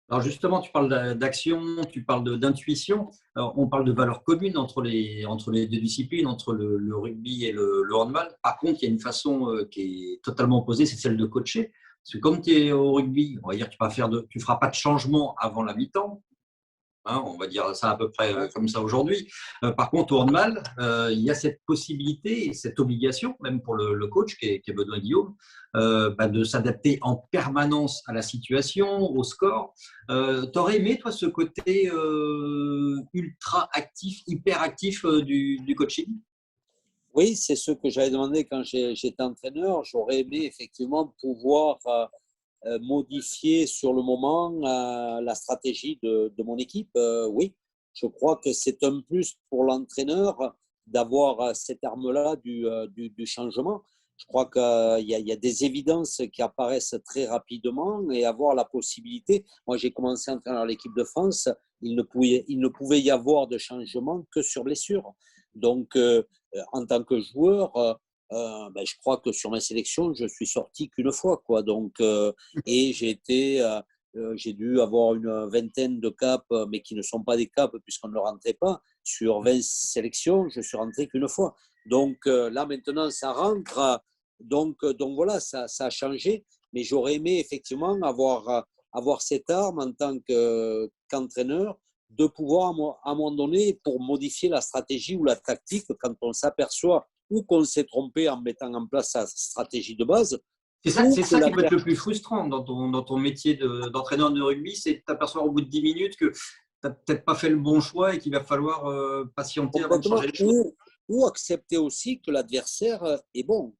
Alors justement, tu parles d'action, tu parles d'intuition. On parle de valeurs communes entre les deux disciplines, entre le rugby et le handball. Par contre, il y a une façon qui est totalement opposée, c'est celle de coacher. Parce que comme tu es au rugby, on va dire que tu feras pas de changement avant la mi-temps. Hein, on va dire ça à peu près comme ça aujourd'hui. Par contre, au handball, il y a cette possibilité et cette obligation, même pour le coach qui est Benoît Guillaume, de s'adapter en permanence à la situation, au score. Tu aurais aimé, toi, ce côté ultra actif, hyper actif du coaching? Oui, c'est ce que j'avais demandé quand j'étais entraîneur. J'aurais aimé effectivement pouvoir modifier sur le moment la stratégie de mon équipe. Oui, je crois que c'est un plus pour l'entraîneur d'avoir cette arme-là du changement. Je crois qu'il y a des évidences qui apparaissent très rapidement et avoir la possibilité. Moi, j'ai commencé à entraîner l'équipe de France. Il ne pouvait y avoir de changement que sur blessure. Donc, en tant que joueur, je crois que sur ma sélection, je suis sorti qu'une fois, quoi. Donc, et j'ai dû avoir une vingtaine de caps, mais qui ne sont pas des caps puisqu'on ne rentrait pas. Sur 20 sélections, je suis rentré qu'une fois. Donc là, maintenant, ça rentre. Donc voilà, ça a changé. Mais j'aurais aimé effectivement avoir cette arme en tant qu'entraîneur, de pouvoir, à un moment donné, pour modifier la stratégie ou la tactique, quand on s'aperçoit ou qu'on s'est trompé en mettant en place sa stratégie de base. C'est ça qui peut être le plus frustrant dans ton métier d'entraîneur de rugby, c'est de t'apercevoir au bout de 10 minutes que tu n'as peut-être pas fait le bon choix et qu'il va falloir patienter avant de changer les choses. Ou accepter aussi que l'adversaire est bon,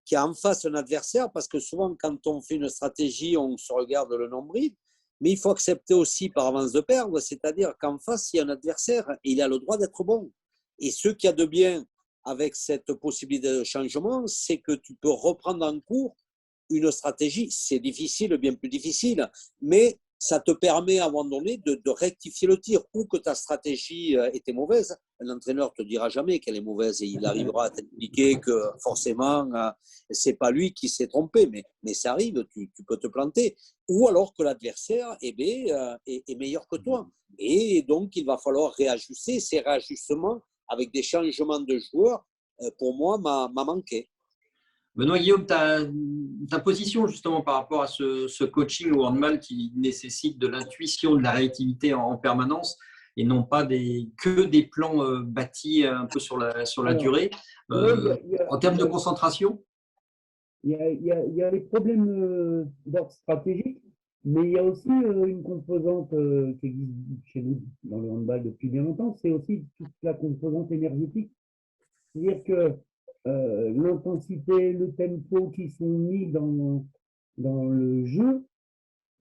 qu'il y a en face un adversaire, parce que souvent, quand on fait une stratégie, on se regarde le nombril, mais il faut accepter aussi par avance de perdre, c'est-à-dire qu'en face, il y a un adversaire et il a le droit d'être bon. Et ce qu'il y a de bien avec cette possibilité de changement, c'est que tu peux reprendre en cours une stratégie. C'est difficile, bien plus difficile, mais ça te permet à un moment donné de rectifier le tir, ou que ta stratégie était mauvaise. Un entraîneur ne te dira jamais qu'elle est mauvaise et il arrivera à t'expliquer que forcément, ce n'est pas lui qui s'est trompé, mais ça arrive, tu peux te planter. Ou alors que l'adversaire est meilleur que toi. Et donc, il va falloir réajuster. Ces réajustements avec des changements de joueurs, pour moi, m'a manqué. Benoît Guillaume, ta position justement par rapport à ce coaching au handball qui nécessite de l'intuition, de la réactivité en permanence et non pas que des plans bâtis un peu sur la durée. En termes de concentration, il y a les problèmes d'ordre stratégique, mais il y a aussi une composante qui existe chez nous dans le handball depuis bien longtemps, c'est aussi toute la composante énergétique. C'est-à-dire que l'intensité, le tempo qui sont mis dans le jeu,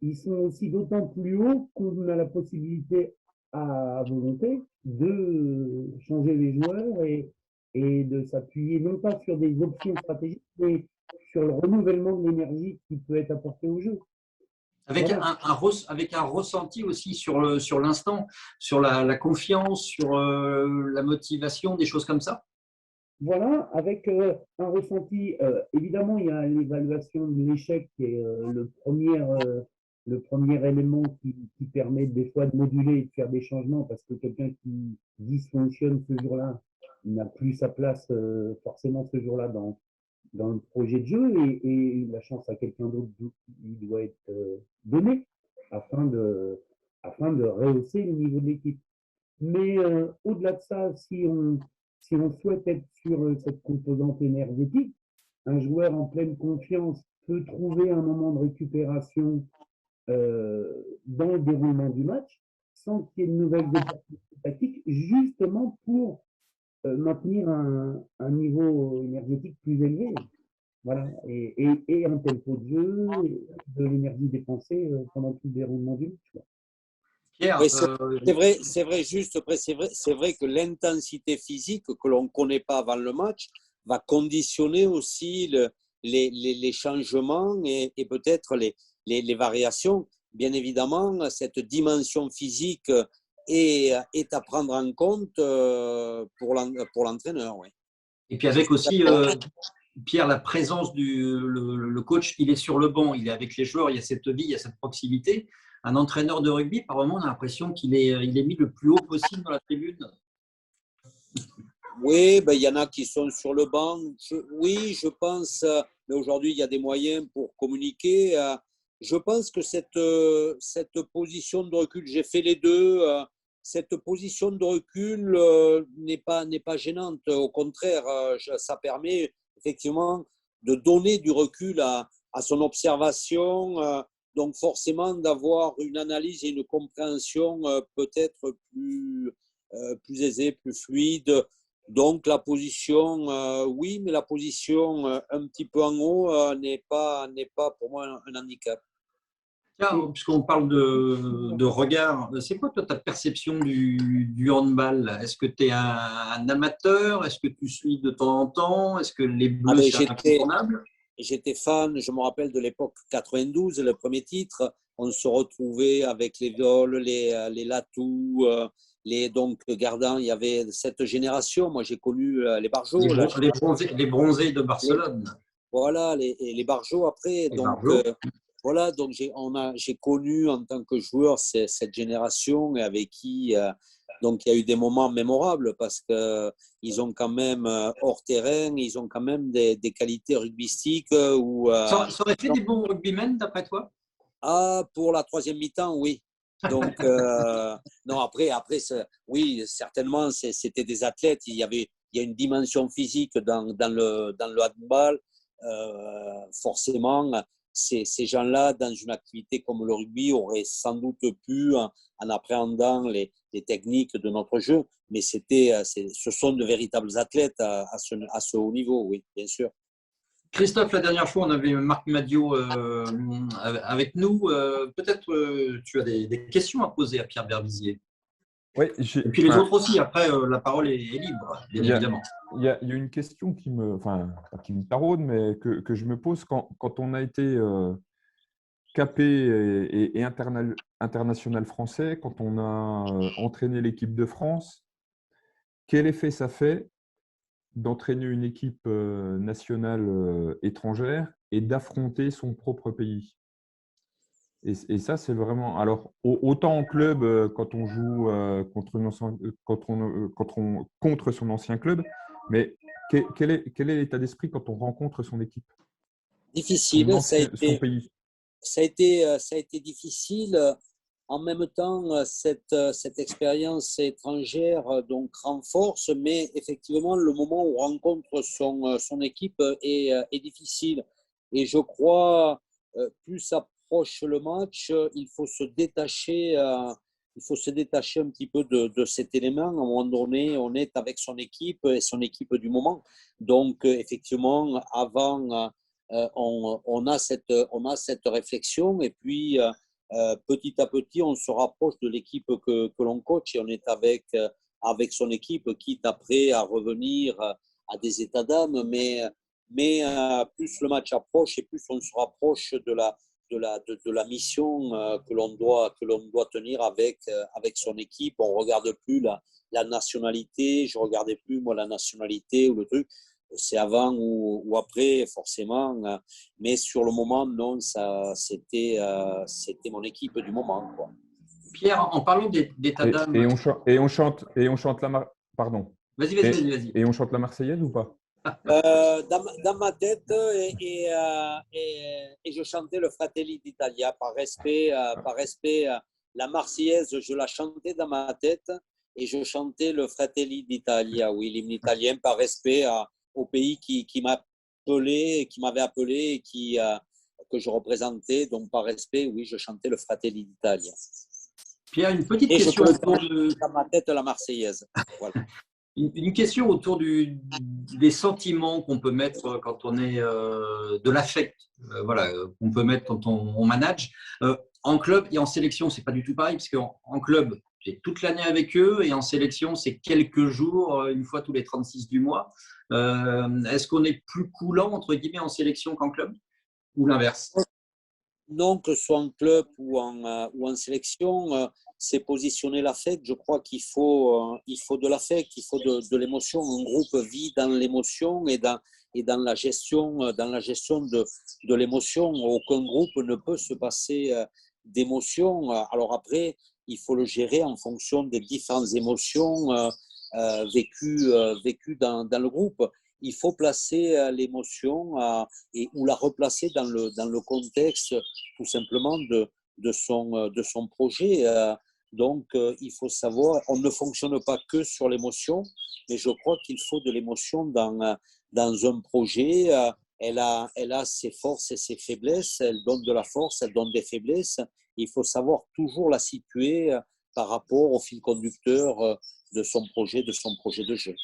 ils sont aussi d'autant plus hauts qu'on a la possibilité à volonté de changer les joueurs et de s'appuyer non pas sur des options stratégiques, mais sur le renouvellement de l'énergie qui peut être apportée au jeu. avec, Voilà. avec un ressenti aussi sur l'instant, sur la confiance, sur la motivation, des choses comme ça. voilà, avec un ressenti. Évidemment, il y a l'évaluation de l'échec qui est le premier élément qui permet des fois de moduler et de faire des changements parce que quelqu'un qui dysfonctionne ce jour-là n'a plus sa place forcément ce jour-là dans le projet de jeu et la chance à quelqu'un d'autre il doit être donné afin de, afin de rehausser le niveau de l'équipe. Mais au-delà de ça, si on souhaite être sur cette composante énergétique, un joueur en pleine confiance peut trouver un moment de récupération dans le déroulement du match sans qu'il y ait de nouvelles opportunités tactiques, justement pour maintenir un niveau énergétique plus élevé. Voilà, et un tempo de jeu, de l'énergie dépensée pendant tout le déroulement du match. Pierre, Oui, c'est vrai, juste après, c'est vrai que l'intensité physique que l'on ne connaît pas avant le match va conditionner aussi les changements et peut-être les variations. Bien évidemment, cette dimension physique est à prendre en compte pour l'entraîneur. Oui. et puis avec aussi, Pierre, la présence le coach, il est sur le banc, il est avec les joueurs, il y a cette vie, il y a cette proximité. Un entraîneur de rugby, par moment, on a l'impression il est mis le plus haut possible dans la tribune. Oui, ben, il y en a qui sont sur le banc. Oui, je pense, mais aujourd'hui, il y a des moyens pour communiquer. Je pense que cette position de recul, j'ai fait les deux, cette position de recul n'est pas gênante. Au contraire, ça permet effectivement de donner du recul à son observation, donc forcément d'avoir une analyse et une compréhension peut-être plus aisée, plus fluide. Donc la position, oui, mais la position un petit peu en haut n'est pas pour moi un handicap. Tiens, puisqu'on parle de regard, c'est quoi toi ta perception du handball? Est-ce que tu es un amateur? Est-ce que tu suis de temps en temps? Est-ce que les Ah Bleus, ben, c'est incontournable? j'étais fan, je me rappelle de l'époque 92, le premier titre, on se retrouvait avec les Viols, les Latou, donc Gardan, il y avait cette génération. Moi, j'ai connu les Barjots, Les bronzés de les, Barcelone. voilà, les Barjots après. Les Donc, Barjots. voilà, donc j'ai connu en tant que joueur cette génération avec qui donc il y a eu des moments mémorables parce qu'ils ont quand même hors terrain, ils ont quand même des qualités rugbystiques où Ça aurait fait des bons rugbymen d'après toi? pour la troisième mi-temps, oui. Donc non après oui certainement c'était des athlètes. Il y a une dimension physique dans le handball. Forcément, ces gens-là, dans une activité comme le rugby, auraient sans doute pu, en appréhendant les techniques de notre jeu, mais ce sont de véritables athlètes à ce haut niveau, oui, bien sûr. Christophe, la dernière fois, on avait Marc Madiot avec nous. Peut-être tu as des questions à poser à Pierre Berbizier. Oui, et puis les autres aussi. Après, la parole est libre, bien évidemment. Il y a une question qui me taraude, mais que je me pose quand on a été capé et international français, quand on a entraîné l'équipe de France, quel effet ça fait d'entraîner une équipe nationale étrangère et d'affronter son propre pays? Et ça, c'est vraiment… Alors, autant en club, quand on joue contre son ancien club, mais quel est l'état d'esprit quand on rencontre son équipe, Difficile, son pays? ça a été difficile. En même temps, cette expérience étrangère donc renforce, mais effectivement, le moment où on rencontre son équipe est difficile. Et je crois, plus approche le match, il faut se détacher un petit peu de cet élément. À un moment donné, on est avec son équipe et son équipe du moment. Donc, effectivement, avant, on a cette réflexion et puis petit à petit, on se rapproche de l'équipe que l'on coach et on est avec son équipe, quitte après à revenir à des états d'âme. Mais plus le match approche et plus on se rapproche de la mission que l'on doit tenir avec son équipe. On ne regarde plus la nationalité, je ne regardais plus moi la nationalité ou le truc. C'est avant ou après, forcément. Mais sur le moment, non, c'était mon équipe du moment, quoi. Pierre, en parlant d'état d'âme. Et on chante pardon. Vas-y. Et on chante la Marseillaise ou pas? Dans ma tête, et je chantais le Fratelli d'Italia par respect. La Marseillaise, je la chantais dans ma tête et je chantais le Fratelli d'Italia, oui, l'hymne italien, par respect au pays qui m'avait appelé et que je représentais. Donc, par respect, oui, je chantais le Fratelli d'Italia. Pierre, une petite question autour dans ma tête la Marseillaise. Voilà. Une question autour des sentiments qu'on peut mettre quand on est de l'affect, voilà, qu'on peut mettre quand on manage. En club et en sélection, c'est pas du tout pareil, parce qu'en club, j'ai toute l'année avec eux, et en sélection, c'est quelques jours, une fois tous les 36 du mois. Est-ce qu'on est plus coulant, entre guillemets, en sélection qu'en club, ou l'inverse? Non, que ce soit en club ou en sélection, c'est positionner l'affect. Je crois qu'il faut de l'affect, il faut de l'émotion. Un groupe vit dans l'émotion et dans la gestion de l'émotion. Aucun groupe ne peut se passer d'émotion. Alors après, il faut le gérer en fonction des différentes émotions vécues dans le groupe. Il faut placer l'émotion ou la replacer dans le contexte tout simplement de son projet. Donc, il faut savoir, on ne fonctionne pas que sur l'émotion, mais je crois qu'il faut de l'émotion dans un projet. Elle a ses forces et ses faiblesses, elle donne de la force, elle donne des faiblesses. Il faut savoir toujours la situer par rapport au fil conducteur de son projet de jeu.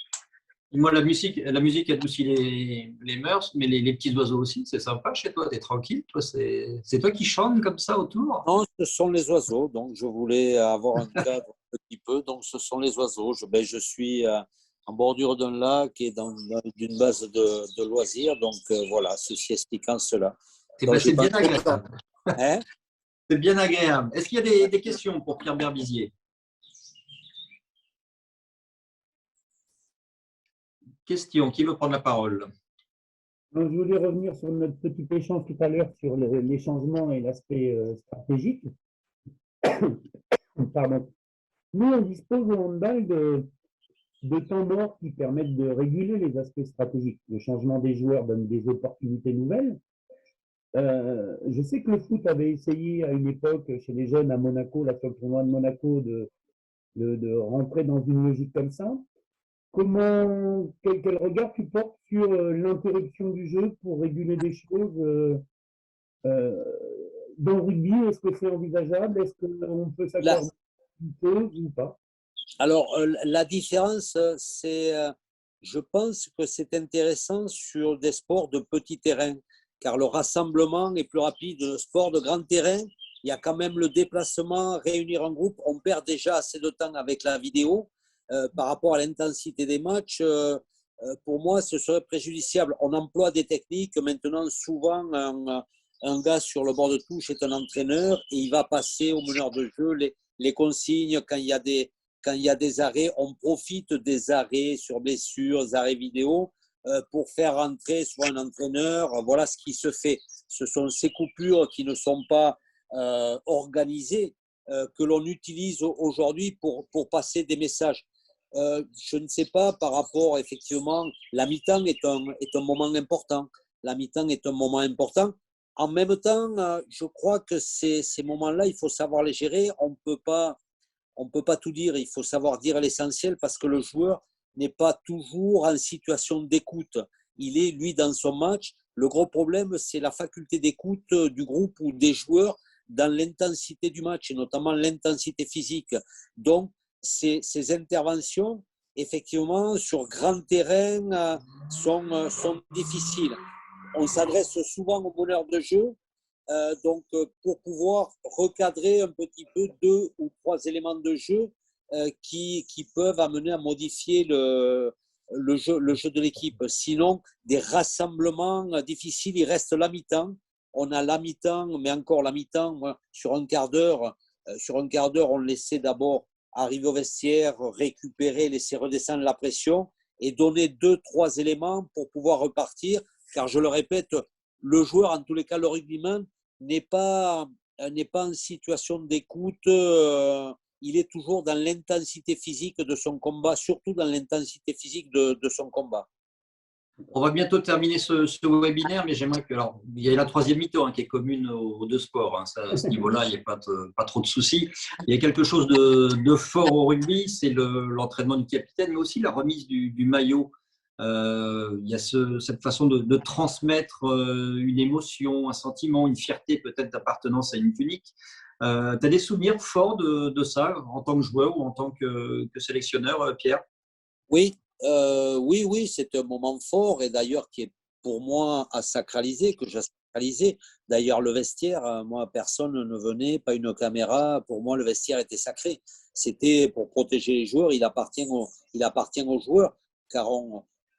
Moi, la musique adoucit les mœurs, mais les petits oiseaux aussi, c'est sympa chez toi, tu es tranquille. Toi, c'est toi qui chantes comme ça autour? Non, ce sont les oiseaux. Donc, je voulais avoir un cadre un petit peu. Donc, ce sont les oiseaux. Je suis en bordure d'un lac et d'une base de loisirs. Donc, voilà, ceci expliquant cela. Donc, c'est bien agréable. Hein? C'est bien agréable. Est-ce qu'il y a des questions pour Pierre Berbizier? Question, qui veut prendre la parole? Je voulais revenir sur notre petit échange tout à l'heure sur les changements et l'aspect stratégique. Pardon. Nous, on dispose au handball de temps morts qui permettent de réguler les aspects stratégiques. Le changement des joueurs donne des opportunités nouvelles. Je sais que le foot avait essayé à une époque chez les jeunes à Monaco, là sur le tournoi de Monaco, de rentrer dans une logique comme ça. Quel regard tu portes sur l'interruption du jeu pour réguler des choses dans le rugby? Est-ce que c'est envisageable? Est-ce qu'on peut s'accorder une pause ou pas? Alors, la différence, c'est, je pense que c'est intéressant sur des sports de petit terrain, car le rassemblement est plus rapide. Le sport de grand terrain, il y a quand même le déplacement, réunir un groupe. On perd déjà assez de temps avec la vidéo. Par rapport à l'intensité des matchs, pour moi, ce serait préjudiciable. On emploie des techniques. Maintenant, souvent, un gars sur le bord de touche est un entraîneur et il va passer au meneur de jeu les consignes quand il y a des arrêts. On profite des arrêts sur blessures, arrêts vidéo, pour faire rentrer soit un entraîneur. Voilà ce qui se fait. Ce sont ces coupures qui ne sont pas organisées que l'on utilise aujourd'hui pour passer des messages. Je ne sais pas par rapport, effectivement, la mi-temps est un moment important. La mi-temps est un moment important. En même temps, je crois que ces moments-là, il faut savoir les gérer. On ne peut pas tout dire. Il faut savoir dire l'essentiel parce que le joueur n'est pas toujours en situation d'écoute. Il est, lui, dans son match. Le gros problème, c'est la faculté d'écoute du groupe ou des joueurs dans l'intensité du match, et notamment l'intensité physique. Donc, ces interventions, effectivement, sur grand terrain, sont difficiles. On s'adresse souvent aux meneurs de jeu, donc pour pouvoir recadrer un petit peu 2 ou 3 éléments de jeu qui peuvent amener à modifier le jeu de l'équipe. Sinon, des rassemblements difficiles, il reste la mi-temps. on a la mi-temps, mais encore la mi-temps, moi, sur un quart d'heure, on laissait d'abord arriver au vestiaire, récupérer, laisser redescendre la pression et donner 2-3 éléments pour pouvoir repartir. Car je le répète, le joueur, en tous les cas le rugbyman, n'est pas en situation d'écoute. Il est toujours dans l'intensité physique de son combat, surtout dans l'intensité physique de son combat. On va bientôt terminer ce webinaire, mais j'aimerais que… Alors, il y a la troisième mi-temps qui est commune aux deux sports. À ce niveau-là, il n'y a pas trop de soucis. Il y a quelque chose de fort au rugby, c'est l'entraînement du capitaine, mais aussi la remise du maillot. Il y a cette façon de transmettre une émotion, un sentiment, une fierté peut-être d'appartenance à une tunique. Tu as des souvenirs forts de ça en tant que joueur ou en tant que sélectionneur, Pierre? Oui, c'est un moment fort et d'ailleurs qui est pour moi à sacraliser, que j'ai sacralisé. D'ailleurs, le vestiaire, moi, personne ne venait, pas une caméra. Pour moi, le vestiaire était sacré. C'était pour protéger les joueurs, il appartient aux joueurs, car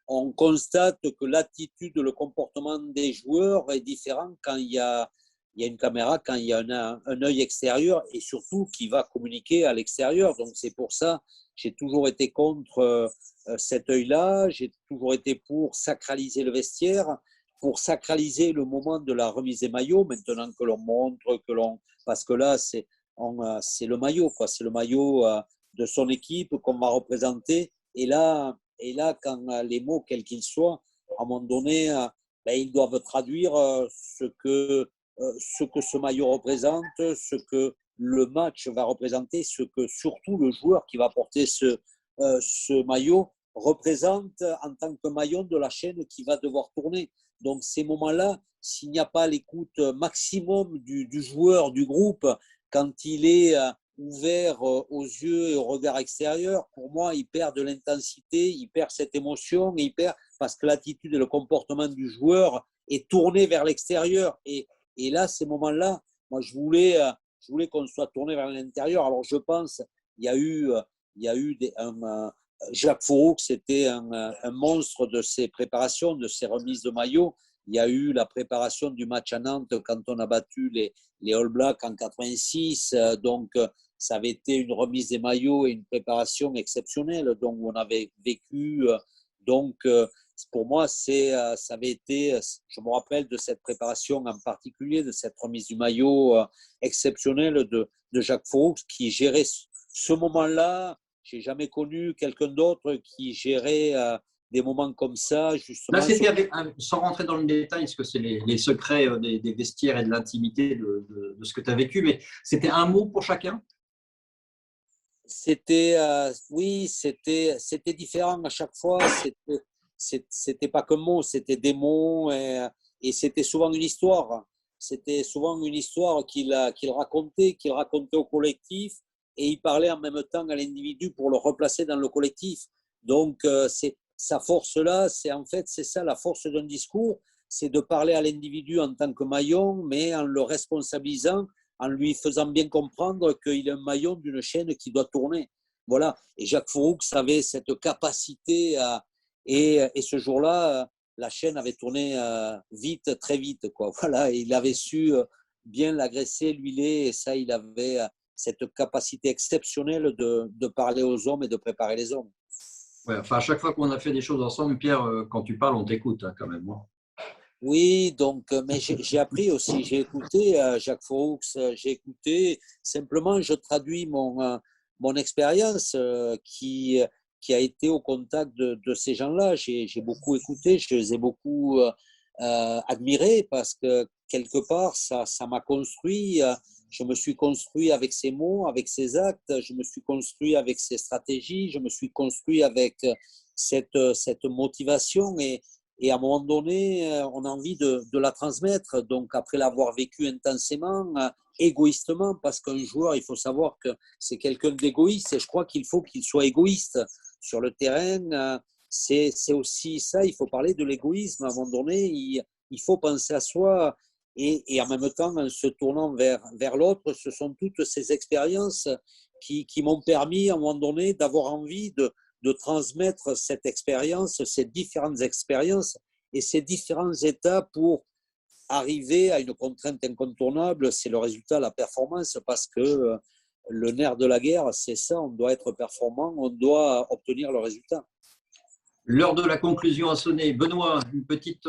on constate que l'attitude, le comportement des joueurs est différent quand il y a une caméra, quand il y a un œil extérieur et surtout qui va communiquer à l'extérieur. Donc, c'est pour ça j'ai toujours été contre cet œil-là. J'ai toujours été pour sacraliser le vestiaire, pour sacraliser le moment de la remise des maillots, maintenant que l'on montre, parce que là, c'est le maillot, quoi. C'est le maillot de son équipe qu'on va représenter. Et là, quand les mots, quels qu'ils soient, à un moment donné, ils doivent traduire ce que ce maillot représente, ce que le match va représenter, ce que surtout le joueur qui va porter ce maillot représente en tant que maillon de la chaîne qui va devoir tourner. Donc ces moments-là, s'il n'y a pas l'écoute maximum du joueur, du groupe, quand il est ouvert aux yeux et au regard extérieur, pour moi, il perd de l'intensité, il perd cette émotion, parce que l'attitude et le comportement du joueur est tourné vers l'extérieur. Et là, ces moments-là, moi, je voulais qu'on soit tourné vers l'intérieur. Alors, je pense, il y a eu Jacques Fouroux, c'était un monstre de ses préparations, de ses remises de maillot. Il y a eu la préparation du match à Nantes quand on a battu les All Blacks en 86. Donc, ça avait été une remise des maillots et une préparation exceptionnelle. Donc, on avait vécu. Donc, pour moi, ça avait été, je me rappelle de cette préparation en particulier, de cette remise du maillot exceptionnelle de Jacques Fouroux qui gérait ce moment-là. Je n'ai jamais connu quelqu'un d'autre qui gérait des moments comme ça, justement. Là, c'était sans rentrer dans le détail, parce que c'est les secrets des vestiaires et de l'intimité de ce que tu as vécu, mais c'était un mot pour chacun? Oui, c'était différent à chaque fois. C'était pas qu'un mot, c'était des mots et c'était souvent une histoire. C'était souvent une histoire qu'il racontait au collectif et il parlait en même temps à l'individu pour le replacer dans le collectif. Donc, sa force-là, c'est ça la force d'un discours, c'est de parler à l'individu en tant que maillon, mais en le responsabilisant, en lui faisant bien comprendre qu'il est un maillon d'une chaîne qui doit tourner. Voilà. Et Jacques Fouroux avait cette capacité et ce jour-là, la chaîne avait tourné vite, très vite, quoi. Voilà. Et il avait su bien l'agresser, l'huiler, et ça, il avait cette capacité exceptionnelle de parler aux hommes et de préparer les hommes. Ouais, enfin, à chaque fois qu'on a fait des choses ensemble, Pierre, quand tu parles, on t'écoute quand même. Oui, donc, mais j'ai appris aussi, j'ai écouté Jacques Fouroux, j'ai écouté, simplement je traduis mon expérience qui a été au contact de ces gens-là. J'ai beaucoup écouté, je les ai beaucoup admirés parce que quelque part, ça m'a construit. Je me suis construit avec ses mots, avec ses actes, je me suis construit avec ses stratégies, je me suis construit avec cette motivation et à un moment donné, on a envie de la transmettre. Donc, après l'avoir vécu intensément, égoïstement, parce qu'un joueur, il faut savoir que c'est quelqu'un d'égoïste et je crois qu'il faut qu'il soit égoïste. Sur le terrain, c'est aussi ça, il faut parler de l'égoïsme. À un moment donné, il faut penser à soi et en même temps, en se tournant vers l'autre, ce sont toutes ces expériences qui m'ont permis, à un moment donné, d'avoir envie de transmettre cette expérience, ces différentes expériences et ces différents états pour arriver à une contrainte incontournable, c'est le résultat, la performance, parce que le nerf de la guerre, c'est ça, on doit être performant, on doit obtenir le résultat. L'heure de la conclusion a sonné. Benoît, une petite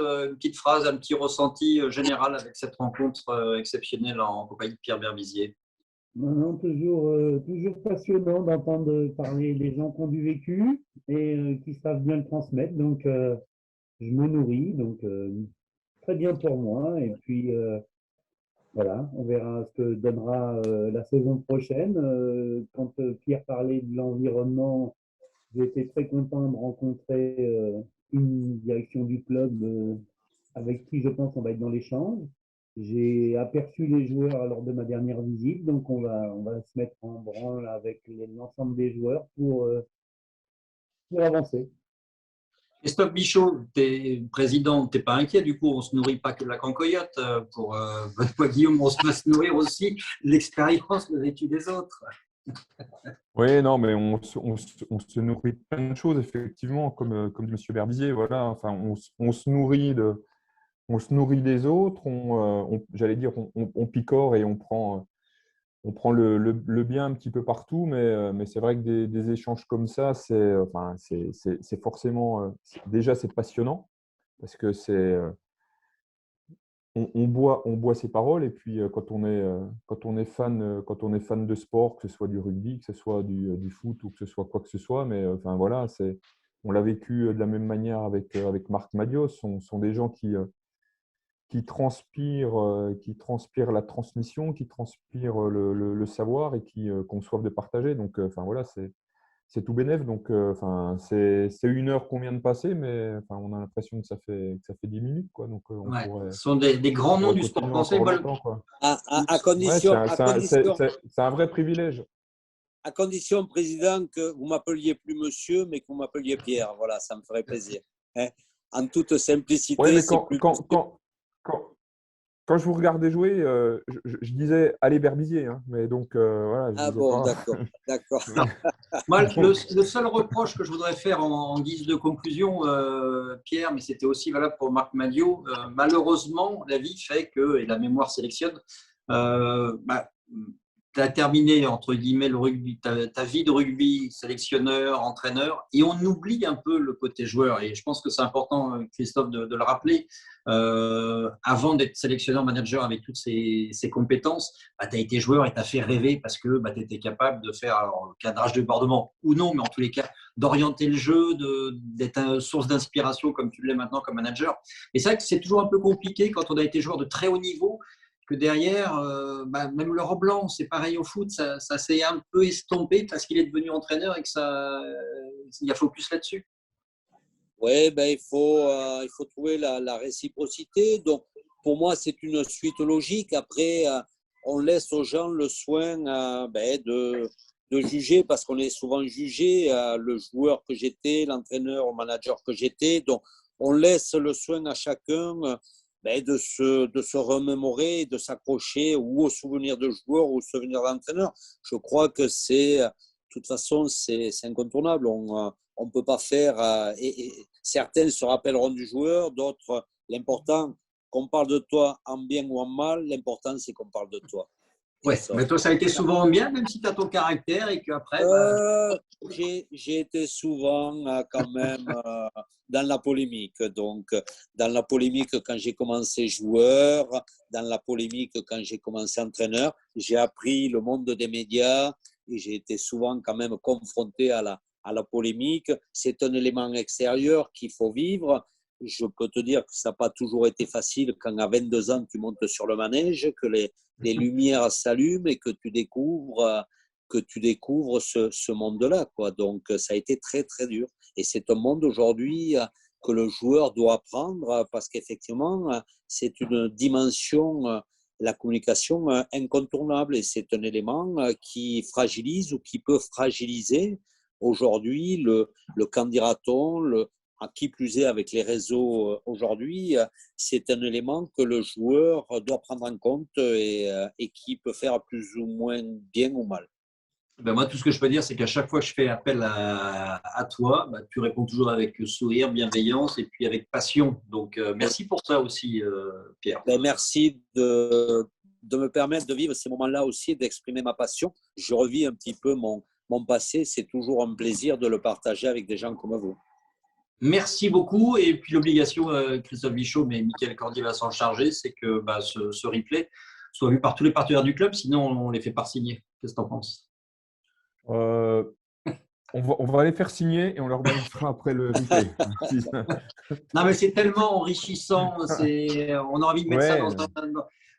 phrase, un petit ressenti général avec cette rencontre exceptionnelle en compagnie de Pierre Berbizier. Non, toujours passionnant d'entendre parler des gens qui ont du vécu et qui savent bien le transmettre. Donc, je me nourris. Donc, très bien pour moi. Et puis, voilà, on verra ce que donnera la saison prochaine. Quand Pierre parlait de l'environnement, j'étais très content de rencontrer une direction du club avec qui je pense on va être dans l'échange. J'ai aperçu les joueurs lors de ma dernière visite, donc on va se mettre en branle avec l'ensemble des joueurs pour avancer. Christophe Bichot, tu es président, tu n'es pas inquiet, du coup, on ne se nourrit pas que de la cancoyote. Pour Benoît Guillaume, on va se nourrir aussi de l'expérience, de l'étude des autres. Oui, non, mais on se nourrit de plein de choses, effectivement, comme dit M. Berbizier. Voilà, enfin, on se nourrit des autres, j'allais dire, on picore et on prend le bien un petit peu partout, mais c'est vrai que des échanges comme ça, c'est forcément, déjà, c'est passionnant, parce que on boit ses paroles, et puis quand on est fan de sport, que ce soit du rugby, que ce soit du foot ou que ce soit quoi que ce soit, mais enfin voilà, on l'a vécu de la même manière avec Marc Madios. Ce sont des gens qui transpirent la transmission, qui transpirent le savoir et qui ont soif de partager. Donc enfin voilà, c'est tout bénef. Donc enfin c'est 1 heure qu'on vient de passer, mais enfin on a l'impression que ça fait 10 minutes, quoi. Donc on Ouais, pourrait ce sont des grands noms du sport continuer français. encore longtemps, quoi. À Ouais, condition, c'est un vrai privilège. à condition, Président, que vous m'appeliez plus monsieur, mais que vous m'appeliez Pierre. Voilà, ça me ferait plaisir. Hein. En toute Ouais, simplicité, mais c'est plus monsieur. quand je vous regardais jouer, je disais allez Berbizier, hein, mais donc voilà, je Ah disais bon, pas. d'accord, d'accord. Non. Moi, le Donc, seul reproche que je voudrais faire en guise de conclusion, Pierre, mais c'était aussi valable pour Marc Madiot, malheureusement, la vie fait que, et la mémoire sélectionne, bah, tu as terminé, entre guillemets, le rugby, ta vie de rugby, sélectionneur, entraîneur, et on oublie un peu le côté joueur. Et je pense que c'est important, Christophe, de le rappeler. Avant d'être sélectionneur, manager avec toutes ces compétences, bah, tu as été joueur et tu as fait rêver parce que bah, tu étais capable de faire alors, cadrage de débordement ou non, mais en tous les cas, d'orienter le jeu, d'être une source d'inspiration comme tu l'es maintenant comme manager. Et c'est vrai que c'est toujours un peu compliqué quand on a été joueur de très haut niveau que derrière, bah, même Laurent Blanc, c'est pareil au foot, ça s'est un peu estompé parce qu'il est devenu entraîneur et que il y a focus là-dessus. Oui, ben, il faut trouver la réciprocité. Donc, pour moi, c'est une suite logique. Après, on laisse aux gens le soin ben, de juger parce qu'on est souvent jugé, le joueur que j'étais, l'entraîneur, le manager que j'étais. Donc, on laisse le soin à chacun ben, de se remémorer, de s'accrocher ou au souvenir de joueur ou au souvenir d'entraîneur. Je crois que de toute façon, c'est incontournable. On ne peut pas faire. Et certains se rappelleront du joueur, d'autres, l'important, qu'on parle de toi en bien ou en mal, l'important, c'est qu'on parle de toi. Ouais, mais toi, ça a été souvent bien, même si tu as ton caractère et qu'après. Bah... J'ai été souvent quand même dans la polémique. Donc, dans la polémique quand j'ai commencé joueur, dans la polémique quand j'ai commencé entraîneur, j'ai appris le monde des médias et j'ai été souvent quand même confronté à la polémique. C'est un élément extérieur qu'il faut vivre. Je peux te dire que ça n'a pas toujours été facile quand à 22 ans tu montes sur le manège, que les lumières s'allument et que tu découvres ce monde-là, quoi. Donc, ça a été très, très dur. Et c'est un monde aujourd'hui que le joueur doit apprendre parce qu'effectivement, c'est une dimension, la communication incontournable et c'est un élément qui fragilise ou qui peut fragiliser aujourd'hui le candidaton, à qui plus est avec les réseaux aujourd'hui, c'est un élément que le joueur doit prendre en compte et qui peut faire plus ou moins bien ou mal. Ben moi, tout ce que je peux dire, c'est qu'à chaque fois que je fais appel à toi, ben, tu réponds toujours avec sourire, bienveillance et puis avec passion. Donc, merci pour ça aussi, Pierre. Ben, merci de me permettre de vivre ces moments-là aussi, d'exprimer ma passion. Je revis un petit peu mon passé. C'est toujours un plaisir de le partager avec des gens comme vous. Merci beaucoup. Et puis, l'obligation, Christophe Bichot, mais Mickaël Cordier va s'en charger, c'est que ce replay soit vu par tous les partenaires du club. Sinon, on les fait par signer. Qu'est-ce que tu en penses? On va les faire signer et on leur balancera après le replay. Non, mais c'est tellement enrichissant. On a envie de mettre ça dans un.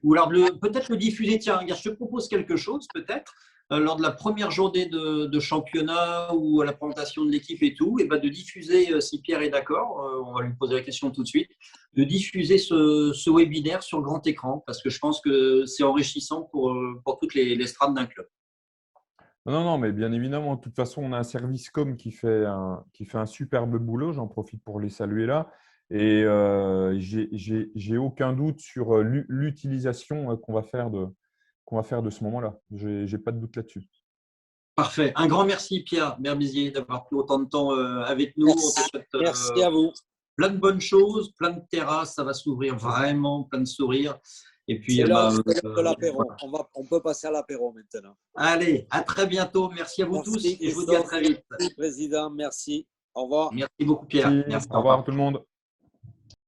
Ou alors peut-être le diffuser. Tiens, regarde, je te propose quelque chose, peut-être, lors de la première journée de championnat ou à la présentation de l'équipe et tout, et ben de diffuser, si Pierre est d'accord, on va lui poser la question tout de suite, de diffuser ce webinaire sur grand écran, parce que je pense que c'est enrichissant pour toutes les strates d'un club. Non, mais bien évidemment, de toute façon, on a un service com qui fait un superbe boulot. J'en profite pour les saluer là. Et j'ai aucun doute sur l'utilisation qu'on va faire de ce moment-là. J'ai pas de doute là-dessus. Parfait. Un grand merci, Pierre Berbizier, d'avoir pris autant de temps avec nous. Merci à vous. Plein de bonnes choses, plein de terrasses, ça va s'ouvrir vraiment, plein de sourires. Et puis, c'est l'heure de l'apéro. On peut passer à l'apéro maintenant. Allez, à très bientôt. Merci à vous tous et je vous dis à très vite. Merci, Président. Merci. Au revoir. Merci beaucoup, Pierre. Merci. Au revoir tout le monde.